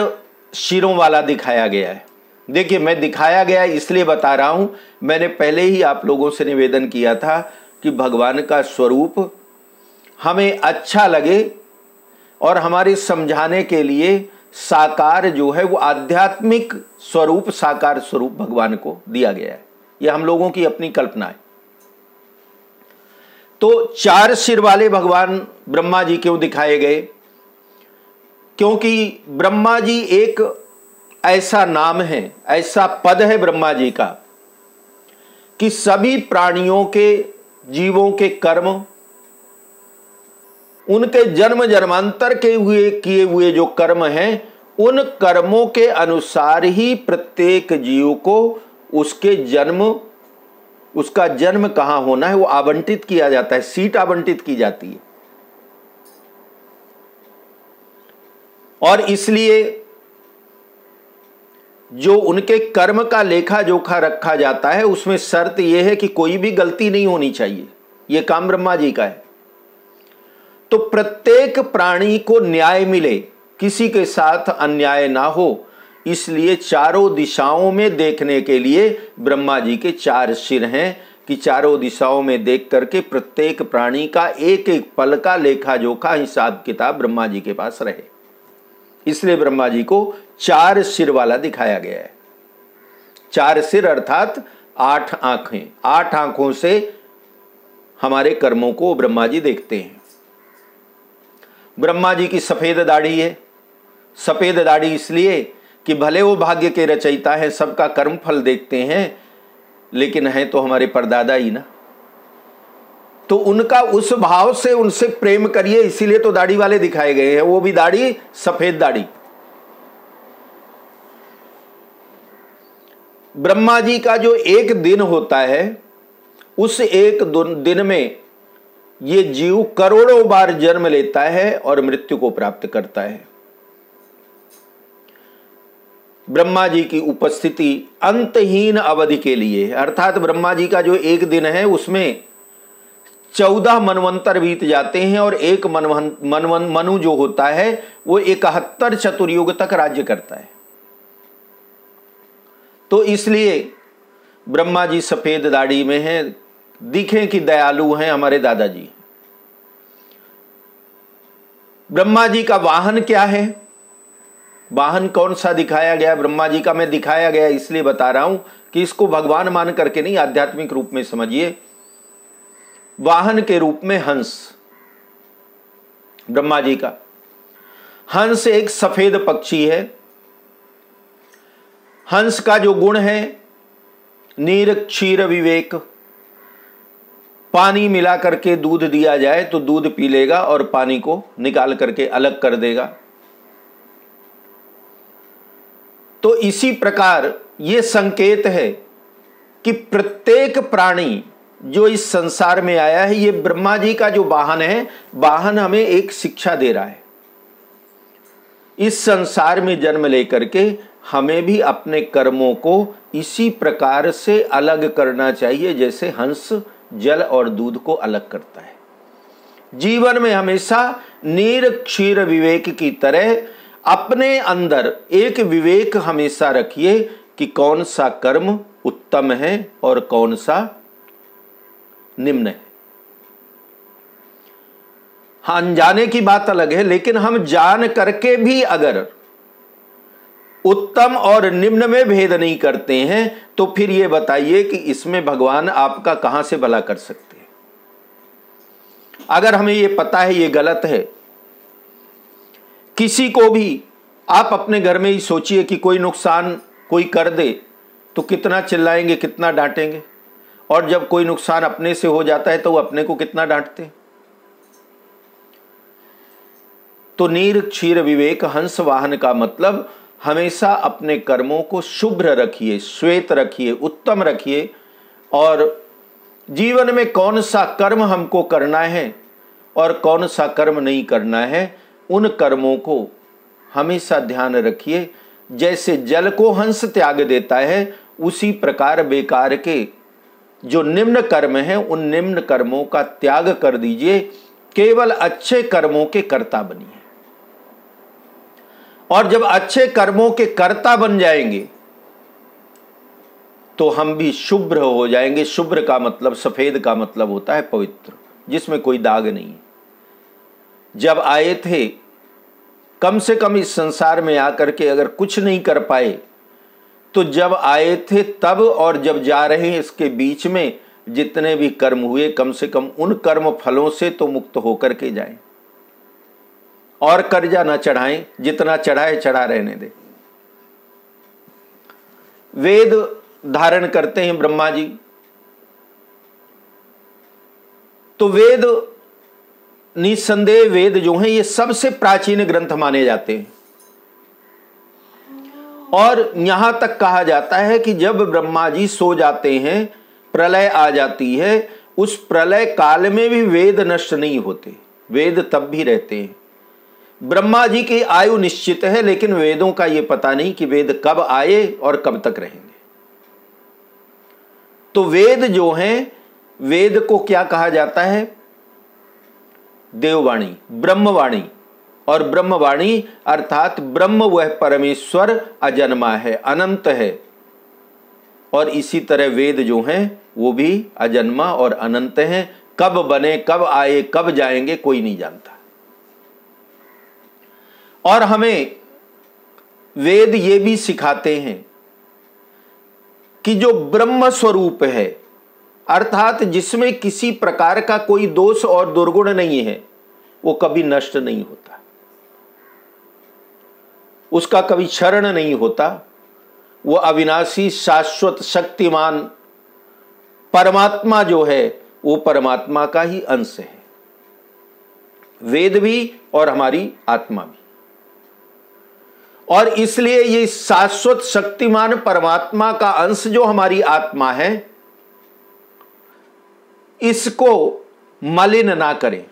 सिरों वाला दिखाया गया है। देखिए, मैं दिखाया गया इसलिए बता रहा हूं, मैंने पहले ही आप लोगों से निवेदन किया था कि भगवान का स्वरूप हमें अच्छा लगे और हमारे समझाने के लिए साकार जो है वो आध्यात्मिक स्वरूप, साकार स्वरूप भगवान को दिया गया है। यह हम लोगों की अपनी कल्पना है। तो 4 सिर वाले भगवान ब्रह्मा जी क्यों दिखाए गए? क्योंकि ब्रह्मा जी एक ऐसा नाम है, ऐसा पद है ब्रह्मा जी का कि सभी प्राणियों के, जीवों के कर्म, उनके जन्म जन्मांतर के किए हुए जो कर्म हैं, उन कर्मों के अनुसार ही प्रत्येक जीव को उसका जन्म कहां होना है वो आवंटित किया जाता है, सीट आवंटित की जाती है। और इसलिए जो उनके कर्म का लेखा जोखा रखा जाता है, उसमें शर्त यह है कि कोई भी गलती नहीं होनी चाहिए। यह काम ब्रह्मा जी का है। तो प्रत्येक प्राणी को न्याय मिले, किसी के साथ अन्याय ना हो, इसलिए चारों दिशाओं में देखने के लिए ब्रह्मा जी के 4 सिर हैं कि चारों दिशाओं में देख करके प्रत्येक प्राणी का एक एक पल का लेखा जोखा, हिसाब किताब ब्रह्मा जी के पास रहे। इसलिए ब्रह्मा जी को 4 सिर वाला दिखाया गया है। 4 सिर अर्थात 8 आंखें। 8 आंखों से हमारे कर्मों को ब्रह्मा जी देखते हैं। ब्रह्मा जी की सफेद दाढ़ी है। सफेद दाढ़ी इसलिए कि भले वो भाग्य के रचयिता है, सबका कर्म फल देखते हैं, लेकिन है तो हमारे परदादा ही ना। तो उनका उस भाव से उनसे प्रेम करिए, इसीलिए तो दाढ़ी वाले दिखाए गए हैं। वो भी दाढ़ी, सफेद दाढ़ी। ब्रह्मा जी का जो एक दिन होता है, उस एक दिन में ये जीव करोड़ों बार जन्म लेता है और मृत्यु को प्राप्त करता है। ब्रह्मा जी की उपस्थिति अंतहीन अवधि के लिए, अर्थात ब्रह्मा जी का जो एक दिन है उसमें 14 मनवंतर बीत जाते हैं और एक मनु जो होता है वो 71 चतुर्युग तक राज्य करता है। तो इसलिए ब्रह्मा जी सफेद दाढ़ी में हैं, दिखें कि दयालु हैं हमारे दादाजी। ब्रह्मा जी का वाहन क्या है, वाहन कौन सा दिखाया गया ब्रह्मा जी का? मैं दिखाया गया इसलिए बता रहा हूं कि इसको भगवान मान करके नहीं, आध्यात्मिक रूप में समझिए। वाहन के रूप में हंस, ब्रह्मा जी का हंस एक सफेद पक्षी है। हंस का जो गुण है नीर क्षीर विवेक, पानी मिला करके दूध दिया जाए तो दूध पी लेगा और पानी को निकाल करके अलग कर देगा। तो इसी प्रकार यह संकेत है कि प्रत्येक प्राणी जो इस संसार में आया है, ये ब्रह्मा जी का जो वाहन है, वाहन हमें एक शिक्षा दे रहा है। इस संसार में जन्म लेकर के हमें भी अपने कर्मों को इसी प्रकार से अलग करना चाहिए जैसे हंस जल और दूध को अलग करता है। जीवन में हमेशा नीर क्षीर विवेक की तरह अपने अंदर एक विवेक हमेशा रखिए कि कौन सा कर्म उत्तम है और कौन सा निम्न है। हाँ, अनजाने की बात अलग है, लेकिन हम जान करके भी अगर उत्तम और निम्न में भेद नहीं करते हैं तो फिर यह बताइए कि इसमें भगवान आपका कहां से भला कर सकते हैं। अगर हमें यह पता है यह गलत है, किसी को भी आप अपने घर में ही सोचिए कि कोई नुकसान कोई कर दे तो कितना चिल्लाएंगे, कितना डांटेंगे, और जब कोई नुकसान अपने से हो जाता है तो वो अपने को कितना डांटते हैं। तो नीर क्षीर विवेक हंस वाहन का मतलब हमेशा अपने कर्मों को शुभ्र रखिए, श्वेत रखिए, उत्तम रखिए, और जीवन में कौन सा कर्म हमको करना है और कौन सा कर्म नहीं करना है, उन कर्मों को हमेशा ध्यान रखिए। जैसे जल को हंस त्याग देता है, उसी प्रकार बेकार के जो निम्न कर्म हैं उन निम्न कर्मों का त्याग कर दीजिए, केवल अच्छे कर्मों के कर्ता बनिए। और जब अच्छे कर्मों के कर्ता बन जाएंगे तो हम भी शुभ्र हो जाएंगे। शुभ्र का मतलब, सफेद का मतलब होता है पवित्र, जिसमें कोई दाग नहीं है। जब आए थे, कम से कम इस संसार में आकर के अगर कुछ नहीं कर पाए तो जब आए थे तब और जब जा रहे हैं इसके बीच में जितने भी कर्म हुए, कम से कम उन कर्म फलों से तो मुक्त होकर के जाएं, और कर्जा ना चढ़ाएं, जितना चढ़ाए चढ़ा रहने दे। वेद धारण करते हैं ब्रह्मा जी, तो वेद निसंदेह वेद जो हैं ये सबसे प्राचीन ग्रंथ माने जाते हैं। और यहां तक कहा जाता है कि जब ब्रह्मा जी सो जाते हैं, प्रलय आ जाती है, उस प्रलय काल में भी वेद नष्ट नहीं होते, वेद तब भी रहते हैं। ब्रह्मा जी की आयु निश्चित है, लेकिन वेदों का यह पता नहीं कि वेद कब आए और कब तक रहेंगे। तो वेद जो हैं, वेद को क्या कहा जाता है? देववाणी, ब्रह्मवाणी। और ब्रह्मवाणी अर्थात ब्रह्म वह परमेश्वर अजन्मा है, अनंत है। और इसी तरह वेद जो हैं वो भी अजन्मा और अनंत हैं। कब बने, कब आए, कब जाएंगे, कोई नहीं जानता। और हमें वेद ये भी सिखाते हैं कि जो ब्रह्म स्वरूप है, अर्थात जिसमें किसी प्रकार का कोई दोष और दुर्गुण नहीं है, वो कभी नष्ट नहीं होता, उसका कभी क्षरण नहीं होता। वो अविनाशी शाश्वत शक्तिमान परमात्मा जो है वो परमात्मा का ही अंश है, वेद भी और हमारी आत्मा भी। और इसलिए ये शाश्वत शक्तिमान परमात्मा का अंश जो हमारी आत्मा है, इसको मलिन ना करें।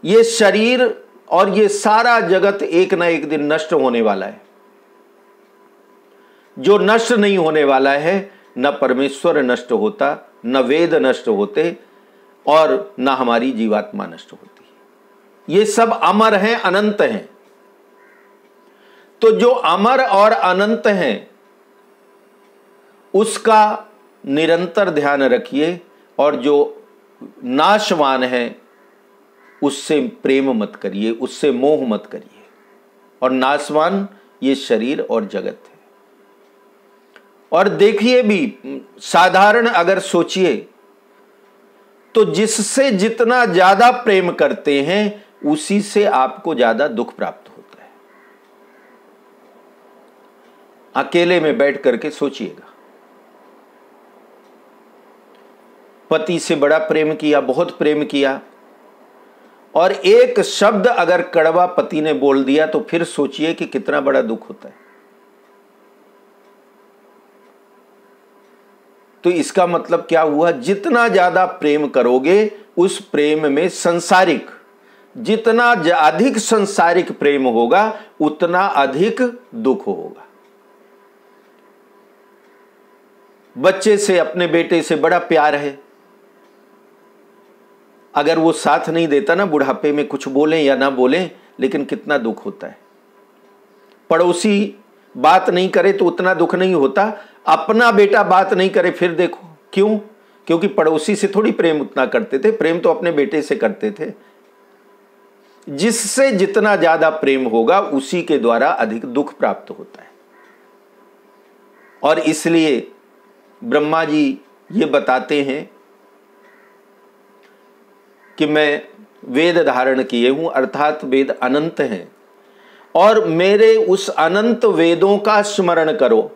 ये शरीर और ये सारा जगत एक ना एक दिन नष्ट होने वाला है। जो नष्ट नहीं होने वाला है, न परमेश्वर नष्ट होता, न वेद नष्ट होते, और ना हमारी जीवात्मा नष्ट होती है। ये सब अमर हैं, अनंत हैं। तो जो अमर और अनंत हैं उसका निरंतर ध्यान रखिए, और जो नाशवान है उससे प्रेम मत करिए, उससे मोह मत करिए। और नाशवान ये शरीर और जगत है। और देखिए भी, साधारण अगर सोचिए तो जिससे जितना ज्यादा प्रेम करते हैं उसी से आपको ज्यादा दुख प्राप्त होता है। अकेले में बैठ करके सोचिएगा, पति से बड़ा प्रेम किया, बहुत प्रेम किया, और एक शब्द अगर कड़वा पति ने बोल दिया तो फिर सोचिए कि कितना बड़ा दुख होता है। तो इसका मतलब क्या हुआ, जितना ज्यादा प्रेम करोगे उस प्रेम में संसारिक, जितना अधिक संसारिक प्रेम होगा उतना अधिक दुख होगा। बच्चे से, अपने बेटे से बड़ा प्यार है, अगर वो साथ नहीं देता ना, बुढ़ापे में कुछ बोलें या ना बोलें, लेकिन कितना दुख होता है। पड़ोसी बात नहीं करे तो उतना दुख नहीं होता, अपना बेटा बात नहीं करे फिर देखो क्यों, क्योंकि पड़ोसी से थोड़ी प्रेम उतना करते थे, प्रेम तो अपने बेटे से करते थे। जिससे जितना ज्यादा प्रेम होगा उसी के द्वारा अधिक दुख प्राप्त होता है। और इसलिए ब्रह्मा जी ये बताते हैं कि मैं वेद धारण किए हूं, अर्थात वेद अनंत हैं, और मेरे उस अनंत वेदों का स्मरण करो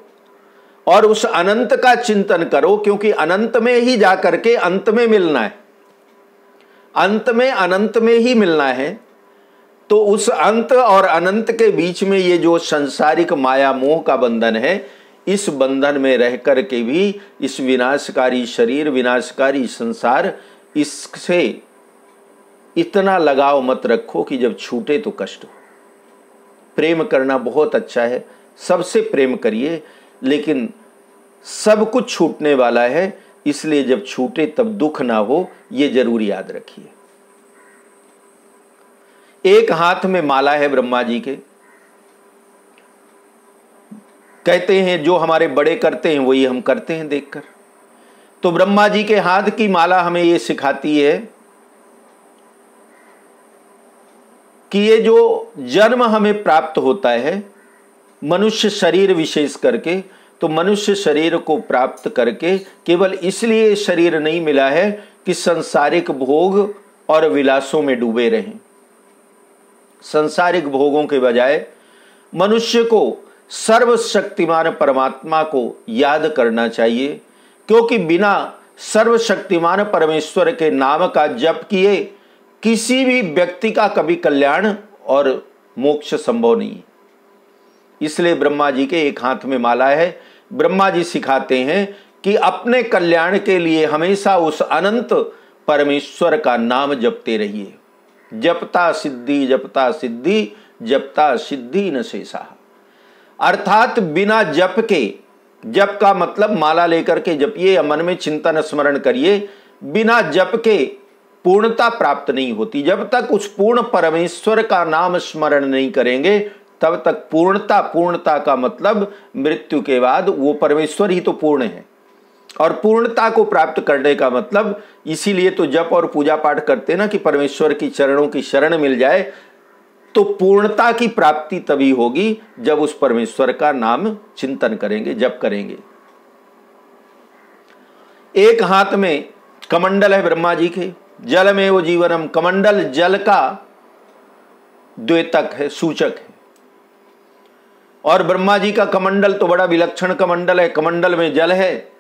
और उस अनंत का चिंतन करो, क्योंकि अनंत में ही जाकर के अंत में मिलना है, अंत में अनंत में ही मिलना है। तो उस अंत और अनंत के बीच में ये जो संसारिक माया मोह का बंधन है, इस बंधन में रह कर के भी इस विनाशकारी शरीर, विनाशकारी संसार, इससे इतना लगाव मत रखो कि जब छूटे तो कष्ट हो। प्रेम करना बहुत अच्छा है, सबसे प्रेम करिए, लेकिन सब कुछ छूटने वाला है, इसलिए जब छूटे तब दुख ना हो, ये जरूर याद रखिए। एक हाथ में माला है ब्रह्मा जी के, कहते हैं जो हमारे बड़े करते हैं वही हम करते हैं देखकर। तो ब्रह्मा जी के हाथ की माला हमें ये सिखाती है कि ये जो जन्म हमें प्राप्त होता है, मनुष्य शरीर विशेष करके, तो मनुष्य शरीर को प्राप्त करके केवल इसलिए शरीर नहीं मिला है कि संसारिक भोग और विलासों में डूबे रहें। संसारिक भोगों के बजाय मनुष्य को सर्वशक्तिमान परमात्मा को याद करना चाहिए, क्योंकि बिना सर्वशक्तिमान परमेश्वर के नाम का जप किए किसी भी व्यक्ति का कभी कल्याण और मोक्ष संभव नहीं है। इसलिए ब्रह्मा जी के एक हाथ में माला है। ब्रह्मा जी सिखाते हैं कि अपने कल्याण के लिए हमेशा उस अनंत परमेश्वर का नाम जपते रहिए। जपता सिद्धि, जपता सिद्धि, जपता सिद्धि न शेषा। अर्थात बिना जप के, जप का मतलब माला लेकर के जपिए या मन में चिंतन स्मरण करिए, बिना जप के पूर्णता प्राप्त नहीं होती। जब तक उस पूर्ण परमेश्वर का नाम स्मरण नहीं करेंगे तब तक पूर्णता, पूर्णता का मतलब मृत्यु के बाद वो परमेश्वर ही तो पूर्ण है, और पूर्णता को प्राप्त करने का मतलब, इसीलिए तो जप और पूजा पाठ करते ना कि परमेश्वर की चरणों की शरण मिल जाए। तो पूर्णता की प्राप्ति तभी होगी जब उस परमेश्वर का नाम चिंतन करेंगे, जप करेंगे। एक हाथ में कमंडल है ब्रह्मा जी के, जल में वो जीवनम, कमंडल जल का द्योतक है, सूचक है। और ब्रह्मा जी का कमंडल तो बड़ा विलक्षण कमंडल है, कमंडल में जल है।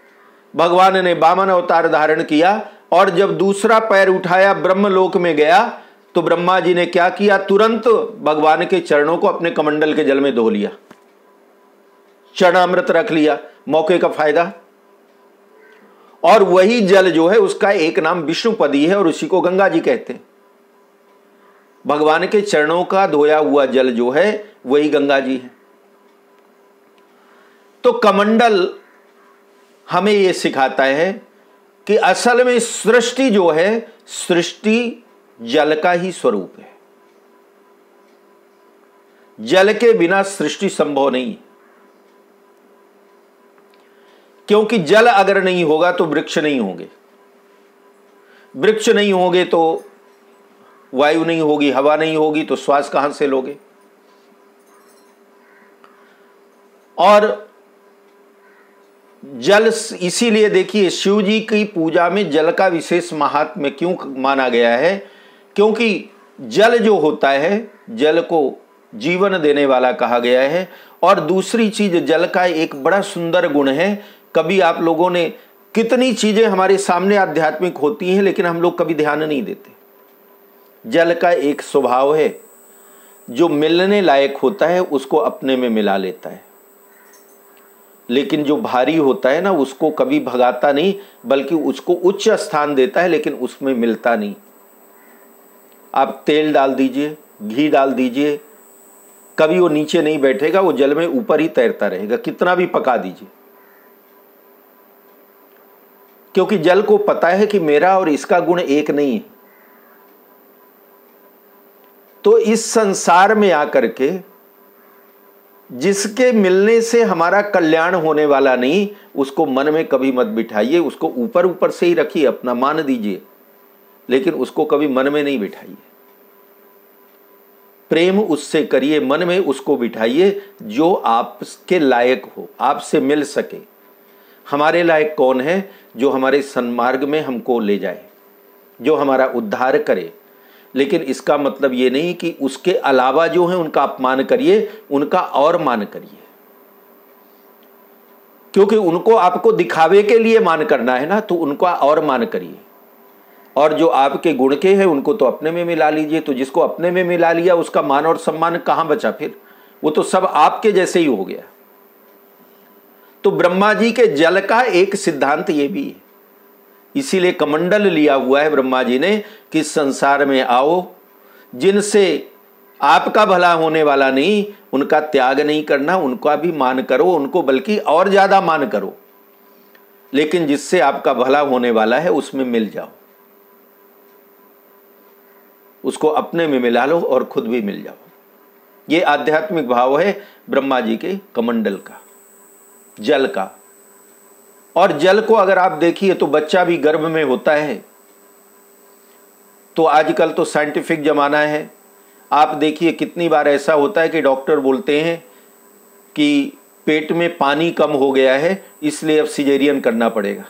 भगवान ने वामन अवतार धारण किया और जब दूसरा पैर उठाया ब्रह्मलोक में गया तो ब्रह्मा जी ने क्या किया, तुरंत भगवान के चरणों को अपने कमंडल के जल में धो लिया, चरणामृत रख लिया, मौके का फायदा। और वही जल जो है उसका एक नाम विष्णुपदी है और उसी को गंगा जी कहते हैं। भगवान के चरणों का धोया हुआ जल जो है वही गंगा जी है। तो कमंडल हमें यह सिखाता है कि असल में सृष्टि जो है, सृष्टि जल का ही स्वरूप है। जल के बिना सृष्टि संभव नहीं, क्योंकि जल अगर नहीं होगा तो वृक्ष नहीं होंगे, वृक्ष नहीं होंगे तो वायु नहीं होगी, हवा नहीं होगी तो श्वास कहां से लोगे। और जल, इसीलिए देखिए शिव जी की पूजा में जल का विशेष महात्म्य क्यों माना गया है, क्योंकि जल जो होता है, जल को जीवन देने वाला कहा गया है। और दूसरी चीज, जल का एक बड़ा सुंदर गुण है, कभी आप लोगों ने, कितनी चीजें हमारे सामने आध्यात्मिक होती हैं लेकिन हम लोग कभी ध्यान नहीं देते। जल का एक स्वभाव है, जो मिलने लायक होता है उसको अपने में मिला लेता है, लेकिन जो भारी होता है ना उसको कभी भगाता नहीं, बल्कि उसको उच्च स्थान देता है, लेकिन उसमें मिलता नहीं। आप तेल डाल दीजिए, घी डाल दीजिए, कभी वो नीचे नहीं बैठेगा, वो जल में ऊपर ही तैरता रहेगा, कितना भी पका दीजिए, क्योंकि जल को पता है कि मेरा और इसका गुण एक नहीं है। तो इस संसार में आकर के जिसके मिलने से हमारा कल्याण होने वाला नहीं, उसको मन में कभी मत बिठाइए, उसको ऊपर ऊपर से ही रखिए, अपना मान दीजिए, लेकिन उसको कभी मन में नहीं बिठाइए। प्रेम उससे करिए, मन में उसको बिठाइए जो आपके लायक हो, आपसे मिल सके। हमारे लायक कौन है? जो हमारे सन्मार्ग में हमको ले जाए, जो हमारा उद्धार करे। लेकिन इसका मतलब ये नहीं कि उसके अलावा जो है उनका अपमान करिए, उनका और मान करिए, क्योंकि उनको आपको दिखावे के लिए मान करना है ना, तो उनका और मान करिए। और जो आपके गुण के हैं उनको तो अपने में मिला लीजिए। तो जिसको अपने में मिला लिया उसका मान और सम्मान कहां बचा फिर? वो तो सब आपके जैसे ही हो गया। तो ब्रह्मा जी के जल का एक सिद्धांत ये भी है, इसीलिए कमंडल लिया हुआ है ब्रह्मा जी ने कि संसार में आओ, जिनसे आपका भला होने वाला नहीं, उनका त्याग नहीं करना, उनका भी मान करो, उनको बल्कि और ज्यादा मान करो, लेकिन जिससे आपका भला होने वाला है उसमें मिल जाओ, उसको अपने में मिला लो और खुद भी मिल जाओ। ये आध्यात्मिक भाव है ब्रह्मा जी के कमंडल का, जल का। और जल को अगर आप देखिए तो बच्चा भी गर्भ में होता है, तो आजकल तो साइंटिफिक जमाना है, आप देखिए कितनी बार ऐसा होता है कि डॉक्टर बोलते हैं कि पेट में पानी कम हो गया है, इसलिए अब सिजेरियन करना पड़ेगा।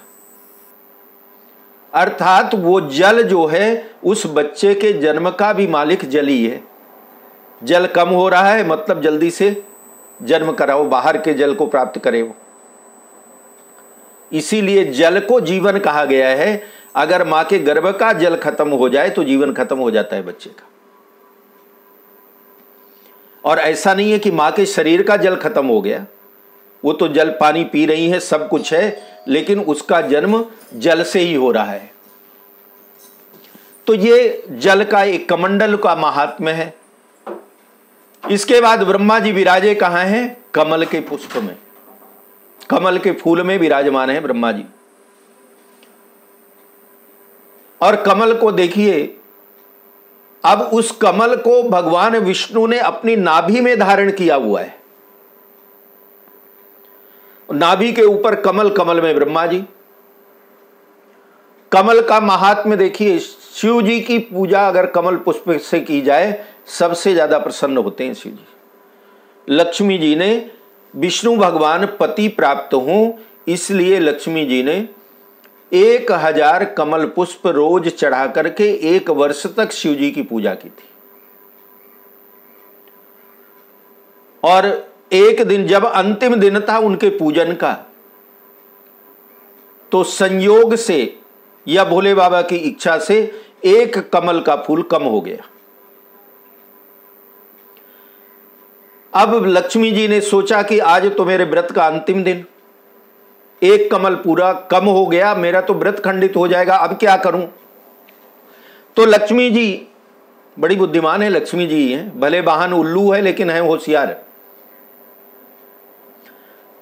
अर्थात वो जल जो है उस बच्चे के जन्म का भी मालिक जल ही है। जल कम हो रहा है मतलब जल्दी से जन्म कराओ, बाहर के जल को प्राप्त करे वो। इसीलिए जल को जीवन कहा गया है। अगर मां के गर्भ का जल खत्म हो जाए तो जीवन खत्म हो जाता है बच्चे का। और ऐसा नहीं है कि मां के शरीर का जल खत्म हो गया, वो तो जल पानी पी रही है, सब कुछ है, लेकिन उसका जन्म जल से ही हो रहा है। तो ये जल का एक कमंडल का महात्म्य है। इसके बाद ब्रह्मा जी विराजे कहां हैं? कमल के पुष्प में, कमल के फूल में विराजमान है ब्रह्मा जी। और कमल को देखिए, अब उस कमल को भगवान विष्णु ने अपनी नाभि में धारण किया हुआ है। नाभि के ऊपर कमल, कमल में ब्रह्मा जी। कमल का महात्म्य देखिए, शिव जी की पूजा अगर कमल पुष्प से की जाए सबसे ज्यादा प्रसन्न होते हैं शिव जी। लक्ष्मी जी ने, विष्णु भगवान पति प्राप्त हों इसलिए लक्ष्मी जी ने 1000 कमल पुष्प रोज चढ़ा करके 1 वर्ष तक शिव जी की पूजा की थी। और एक दिन जब अंतिम दिन था उनके पूजन का, तो संयोग से या भोले बाबा की इच्छा से 1 कमल का फूल कम हो गया। अब लक्ष्मी जी ने सोचा कि आज तो मेरे व्रत का अंतिम दिन, 1 कमल पूरा कम हो गया, मेरा तो व्रत खंडित हो जाएगा, अब क्या करूं? तो लक्ष्मी जी बड़ी बुद्धिमान है, लक्ष्मी जी हैं, भले वाहन उल्लू है लेकिन है होशियार।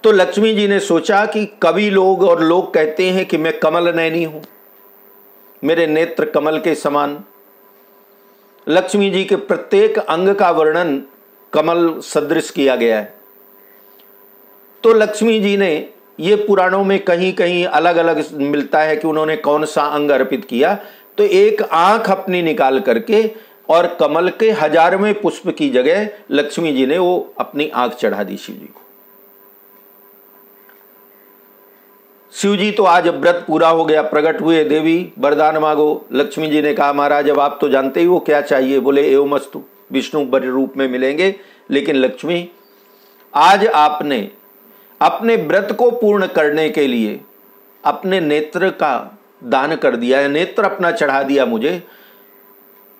तो लक्ष्मी जी ने सोचा कि कवि लोग और लोग कहते हैं कि मैं कमल नयनी हूं, मेरे नेत्र कमल के समान। लक्ष्मी जी के प्रत्येक अंग का वर्णन कमल सदृश किया गया है। तो लक्ष्मी जी ने, ये पुराणों में कहीं कहीं अलग अलग मिलता है कि उन्होंने कौन सा अंग अर्पित किया, तो एक आंख अपनी निकाल करके और कमल के 1000वें पुष्प की जगह लक्ष्मी जी ने वो अपनी आंख चढ़ा दी शिव जी को। शिव जी तो आज व्रत पूरा हो गया, प्रकट हुए, देवी वरदान मांगो। लक्ष्मी जी ने कहा महाराज अब आप तो जानते ही हो क्या चाहिए। बोले एवमस्तु, विष्णु बड़े रूप में मिलेंगे। लेकिन लक्ष्मी, आज आपने अपने व्रत को पूर्ण करने के लिए अपने नेत्र का दान कर दिया है, नेत्र अपना चढ़ा दिया मुझे,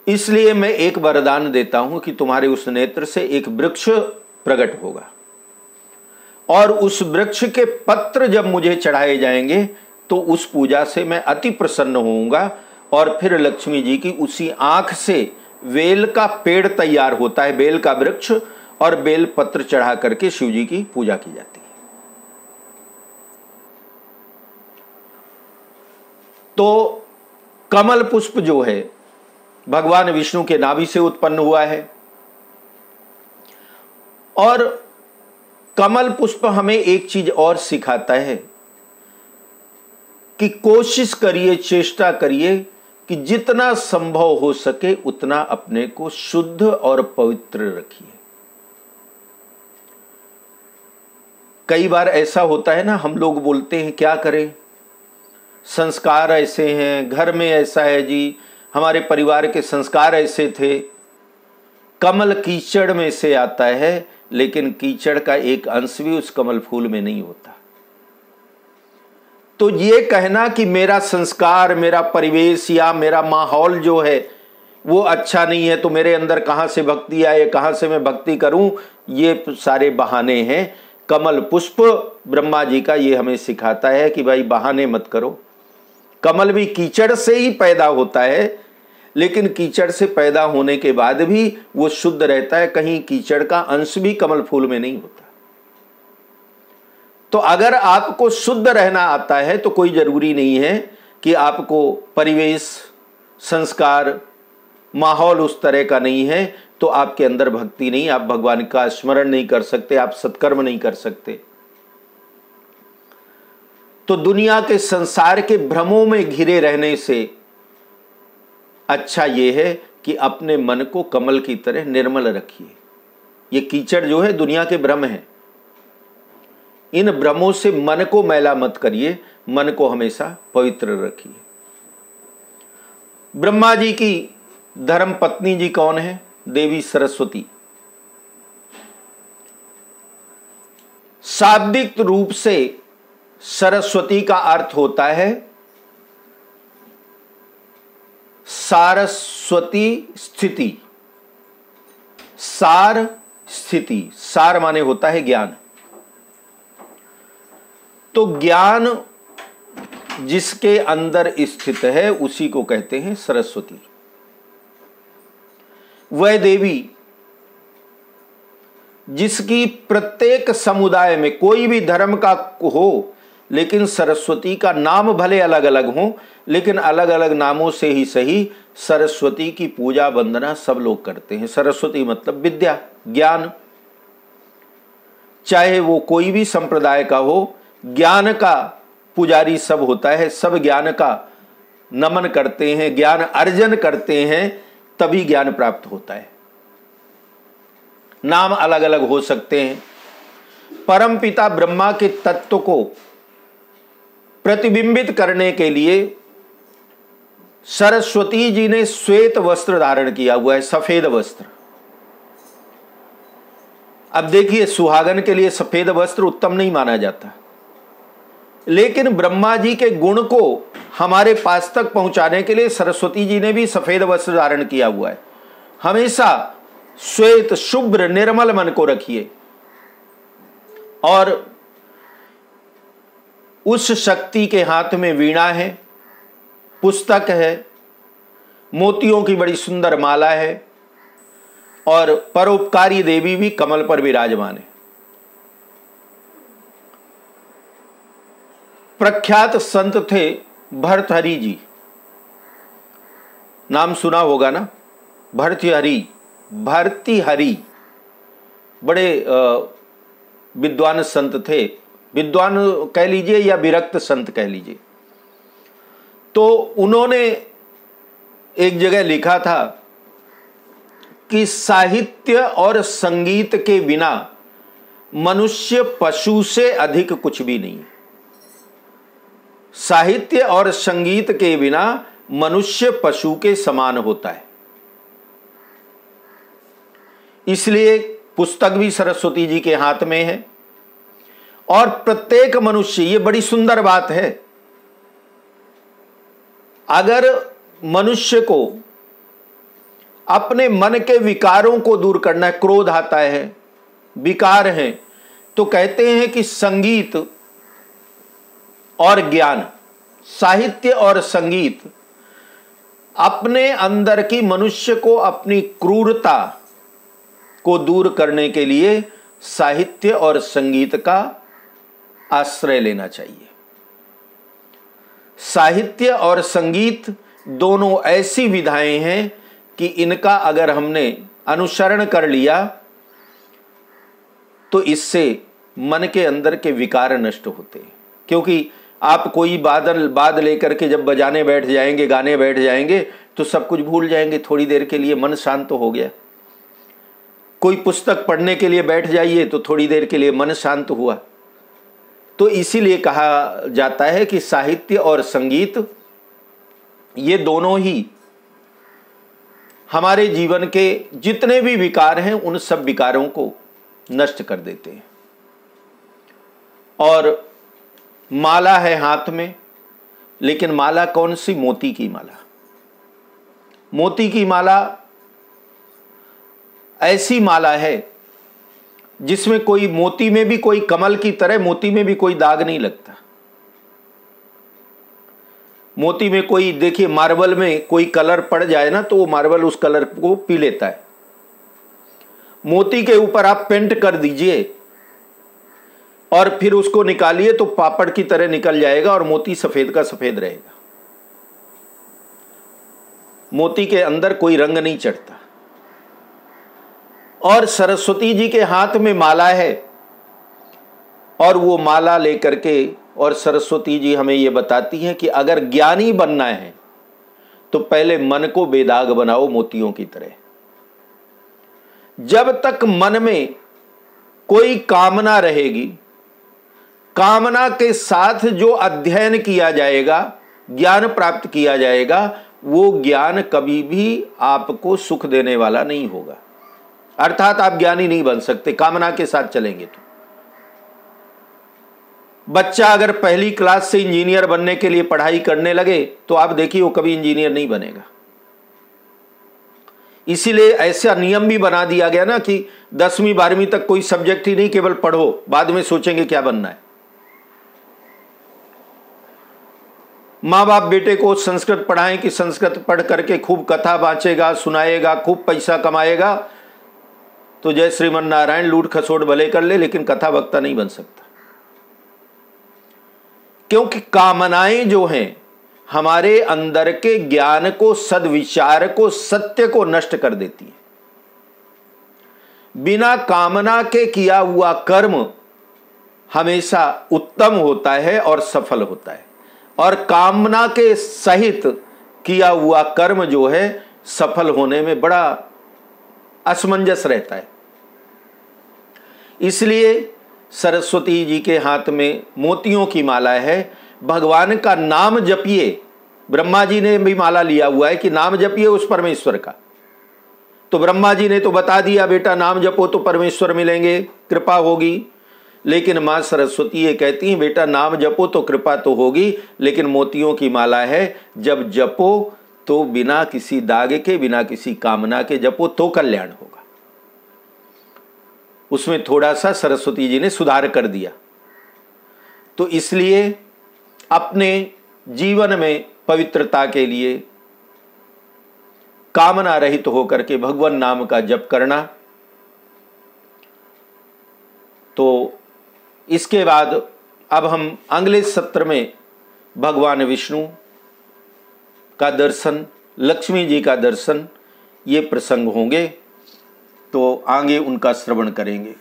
इसलिए मैं एक वरदान देता हूं कि तुम्हारे उस नेत्र से एक वृक्ष प्रकट होगा और उस वृक्ष के पत्र जब मुझे चढ़ाए जाएंगे तो उस पूजा से मैं अति प्रसन्न होऊंगा। और फिर लक्ष्मी जी की उसी आंख से बेल का पेड़ तैयार होता है, बेल का वृक्ष, और बेल पत्र चढ़ा करके शिव जी की पूजा की जाती है। तो कमल पुष्प जो है भगवान विष्णु के नाभि से उत्पन्न हुआ है। और कमल पुष्प हमें एक चीज और सिखाता है कि कोशिश करिए, चेष्टा करिए कि जितना संभव हो सके उतना अपने को शुद्ध और पवित्र रखिए। कई बार ऐसा होता है ना, हम लोग बोलते हैं क्या करें, संस्कार ऐसे हैं, घर में ऐसा है जी, हमारे परिवार के संस्कार ऐसे थे। कमल कीचड़ में से आता है, लेकिन कीचड़ का एक अंश भी उस कमल फूल में नहीं होता। तो ये कहना कि मेरा संस्कार, मेरा परिवेश या मेरा माहौल जो है वो अच्छा नहीं है तो मेरे अंदर कहां से भक्ति आए, कहां से मैं भक्ति करूं, ये सारे बहाने हैं। कमल पुष्प ब्रह्मा जी का ये हमें सिखाता है कि भाई बहाने मत करो। कमल भी कीचड़ से ही पैदा होता है, लेकिन कीचड़ से पैदा होने के बाद भी वो शुद्ध रहता है, कहीं कीचड़ का अंश भी कमल फूल में नहीं होता। तो अगर आपको शुद्ध रहना आता है तो कोई जरूरी नहीं है कि आपको परिवेश, संस्कार, माहौल उस तरह का नहीं है तो आपके अंदर भक्ति नहीं, आप भगवान का स्मरण नहीं कर सकते, आप सत्कर्म नहीं कर सकते। तो दुनिया के संसार के भ्रमों में घिरे रहने से अच्छा यह है कि अपने मन को कमल की तरह निर्मल रखिए। ये कीचड़ जो है दुनिया के भ्रम है, इन भ्रमों से मन को मैला मत करिए, मन को हमेशा पवित्र रखिए। ब्रह्मा जी की धर्म पत्नी जी कौन है? देवी सरस्वती। शाब्दिक रूप से सरस्वती का अर्थ होता है सारस्वती स्थिति। सार स्थिति, सार माने होता है ज्ञान। तो ज्ञान जिसके अंदर स्थित है उसी को कहते हैं सरस्वती। वह देवी जिसकी प्रत्येक समुदाय में, कोई भी धर्म का हो, लेकिन सरस्वती का नाम भले अलग अलग हो, लेकिन अलग अलग नामों से ही सही सरस्वती की पूजा वंदना सब लोग करते हैं। सरस्वती मतलब विद्या, ज्ञान। चाहे वो कोई भी संप्रदाय का हो, ज्ञान का पुजारी सब होता है, सब ज्ञान का नमन करते हैं, ज्ञान अर्जन करते हैं, तभी ज्ञान प्राप्त होता है। नाम अलग अलग हो सकते हैं। परम पिता ब्रह्मा के तत्व को प्रतिबिंबित करने के लिए सरस्वती जी ने श्वेत वस्त्र धारण किया हुआ है, सफेद वस्त्र। अब देखिए, सुहागन के लिए सफेद वस्त्र उत्तम नहीं माना जाता, लेकिन ब्रह्मा जी के गुण को हमारे पास तक पहुंचाने के लिए सरस्वती जी ने भी सफेद वस्त्र धारण किया हुआ है। हमेशा श्वेत, शुभ्र, निर्मल मन को रखिए। और उस शक्ति के हाथ में वीणा है, पुस्तक है, मोतियों की बड़ी सुंदर माला है, और परोपकारी देवी भी कमल पर विराजमान है। प्रख्यात संत थे भर्तृहरि जी, नाम सुना होगा ना। भर्तृहरि बड़े विद्वान संत थे, विद्वान कह लीजिए या विरक्त संत कह लीजिए। तो उन्होंने एक जगह लिखा था कि साहित्य और संगीत के बिना मनुष्य पशु से अधिक कुछ भी नहीं है। साहित्य और संगीत के बिना मनुष्य पशु के समान होता है। इसलिए पुस्तक भी सरस्वती जी के हाथ में है और प्रत्येक मनुष्य, ये बड़ी सुंदर बात है, अगर मनुष्य को अपने मन के विकारों को दूर करना है, क्रोध आता है, विकार है, तो कहते हैं कि संगीत और ज्ञान, साहित्य और संगीत अपने अंदर की मनुष्य को अपनी क्रूरता को दूर करने के लिए साहित्य और संगीत का आश्रय लेना चाहिए। साहित्य और संगीत दोनों ऐसी विधाएं हैं कि इनका अगर हमने अनुसरण कर लिया तो इससे मन के अंदर के विकार नष्ट होते हैं। क्योंकि आप कोई बाद लेकर के जब बजाने बैठ जाएंगे, गाने बैठ जाएंगे, तो सब कुछ भूल जाएंगे। थोड़ी देर के लिए मन शांत हो गया। कोई पुस्तक पढ़ने के लिए बैठ जाइए तो थोड़ी देर के लिए मन शांत हुआ। तो इसीलिए कहा जाता है कि साहित्य और संगीत ये दोनों ही हमारे जीवन के जितने भी विकार हैं उन सब विकारों को नष्ट कर देते हैं। और माला है हाथ में, लेकिन माला कौन सी? मोती की माला। मोती की माला ऐसी माला है जिसमें कोई, मोती में भी कोई कमल की तरह मोती में भी कोई दाग नहीं लगता। मोती में कोई, देखिए मार्बल में कोई कलर पड़ जाए ना तो वो मार्बल उस कलर को पी लेता है। मोती के ऊपर आप पेंट कर दीजिए और फिर उसको निकालिए तो पापड़ की तरह निकल जाएगा और मोती सफेद का सफेद रहेगा। मोती के अंदर कोई रंग नहीं चढ़ता। और सरस्वती जी के हाथ में माला है और वो माला लेकर के, और सरस्वती जी हमें ये बताती हैं कि अगर ज्ञानी बनना है तो पहले मन को बेदाग बनाओ मोतियों की तरह। जब तक मन में कोई कामना रहेगी, कामना के साथ जो अध्ययन किया जाएगा, ज्ञान प्राप्त किया जाएगा, वो ज्ञान कभी भी आपको सुख देने वाला नहीं होगा। अर्थात आप ज्ञानी नहीं बन सकते कामना के साथ चलेंगे तो। बच्चा अगर पहली क्लास से इंजीनियर बनने के लिए पढ़ाई करने लगे तो आप देखिए वो कभी इंजीनियर नहीं बनेगा। इसीलिए ऐसा नियम भी बना दिया गया ना कि 10वीं 12वीं तक कोई सब्जेक्ट ही नहीं, केवल पढ़ो, बाद में सोचेंगे क्या बनना है। माँ बाप बेटे को संस्कृत पढ़ाएं कि संस्कृत पढ़ करके खूब कथा बांचेगा, सुनाएगा, खूब पैसा कमाएगा, तो जय श्रीमन नारायण लूट खसोट भले कर ले, लेकिन कथा वक्ता नहीं बन सकता। क्योंकि कामनाएं जो हैं हमारे अंदर के ज्ञान को, सद्विचार को, सत्य को नष्ट कर देती है। बिना कामना के किया हुआ कर्म हमेशा उत्तम होता है और सफल होता है, और कामना के सहित किया हुआ कर्म जो है सफल होने में बड़ा असमंजस रहता है। इसलिए सरस्वती जी के हाथ में मोतियों की माला है। भगवान का नाम जपिए। ब्रह्मा जी ने भी माला लिया हुआ है कि नाम जपिए उस परमेश्वर का। तो ब्रह्मा जी ने तो बता दिया बेटा नाम जपो तो परमेश्वर मिलेंगे, कृपा होगी। लेकिन मां सरस्वती ये कहती हैं बेटा नाम जपो तो कृपा तो होगी, लेकिन मोतियों की माला है, जब जपो तो बिना किसी दाग के, बिना किसी कामना के जपो तो कल्याण होगा। उसमें थोड़ा सा सरस्वती जी ने सुधार कर दिया। तो इसलिए अपने जीवन में पवित्रता के लिए कामना रहित होकर के भगवान नाम का जप करना। तो इसके बाद अब हम अगले सत्र में भगवान विष्णु का दर्शन, लक्ष्मी जी का दर्शन, ये प्रसंग होंगे, तो आगे उनका श्रवण करेंगे।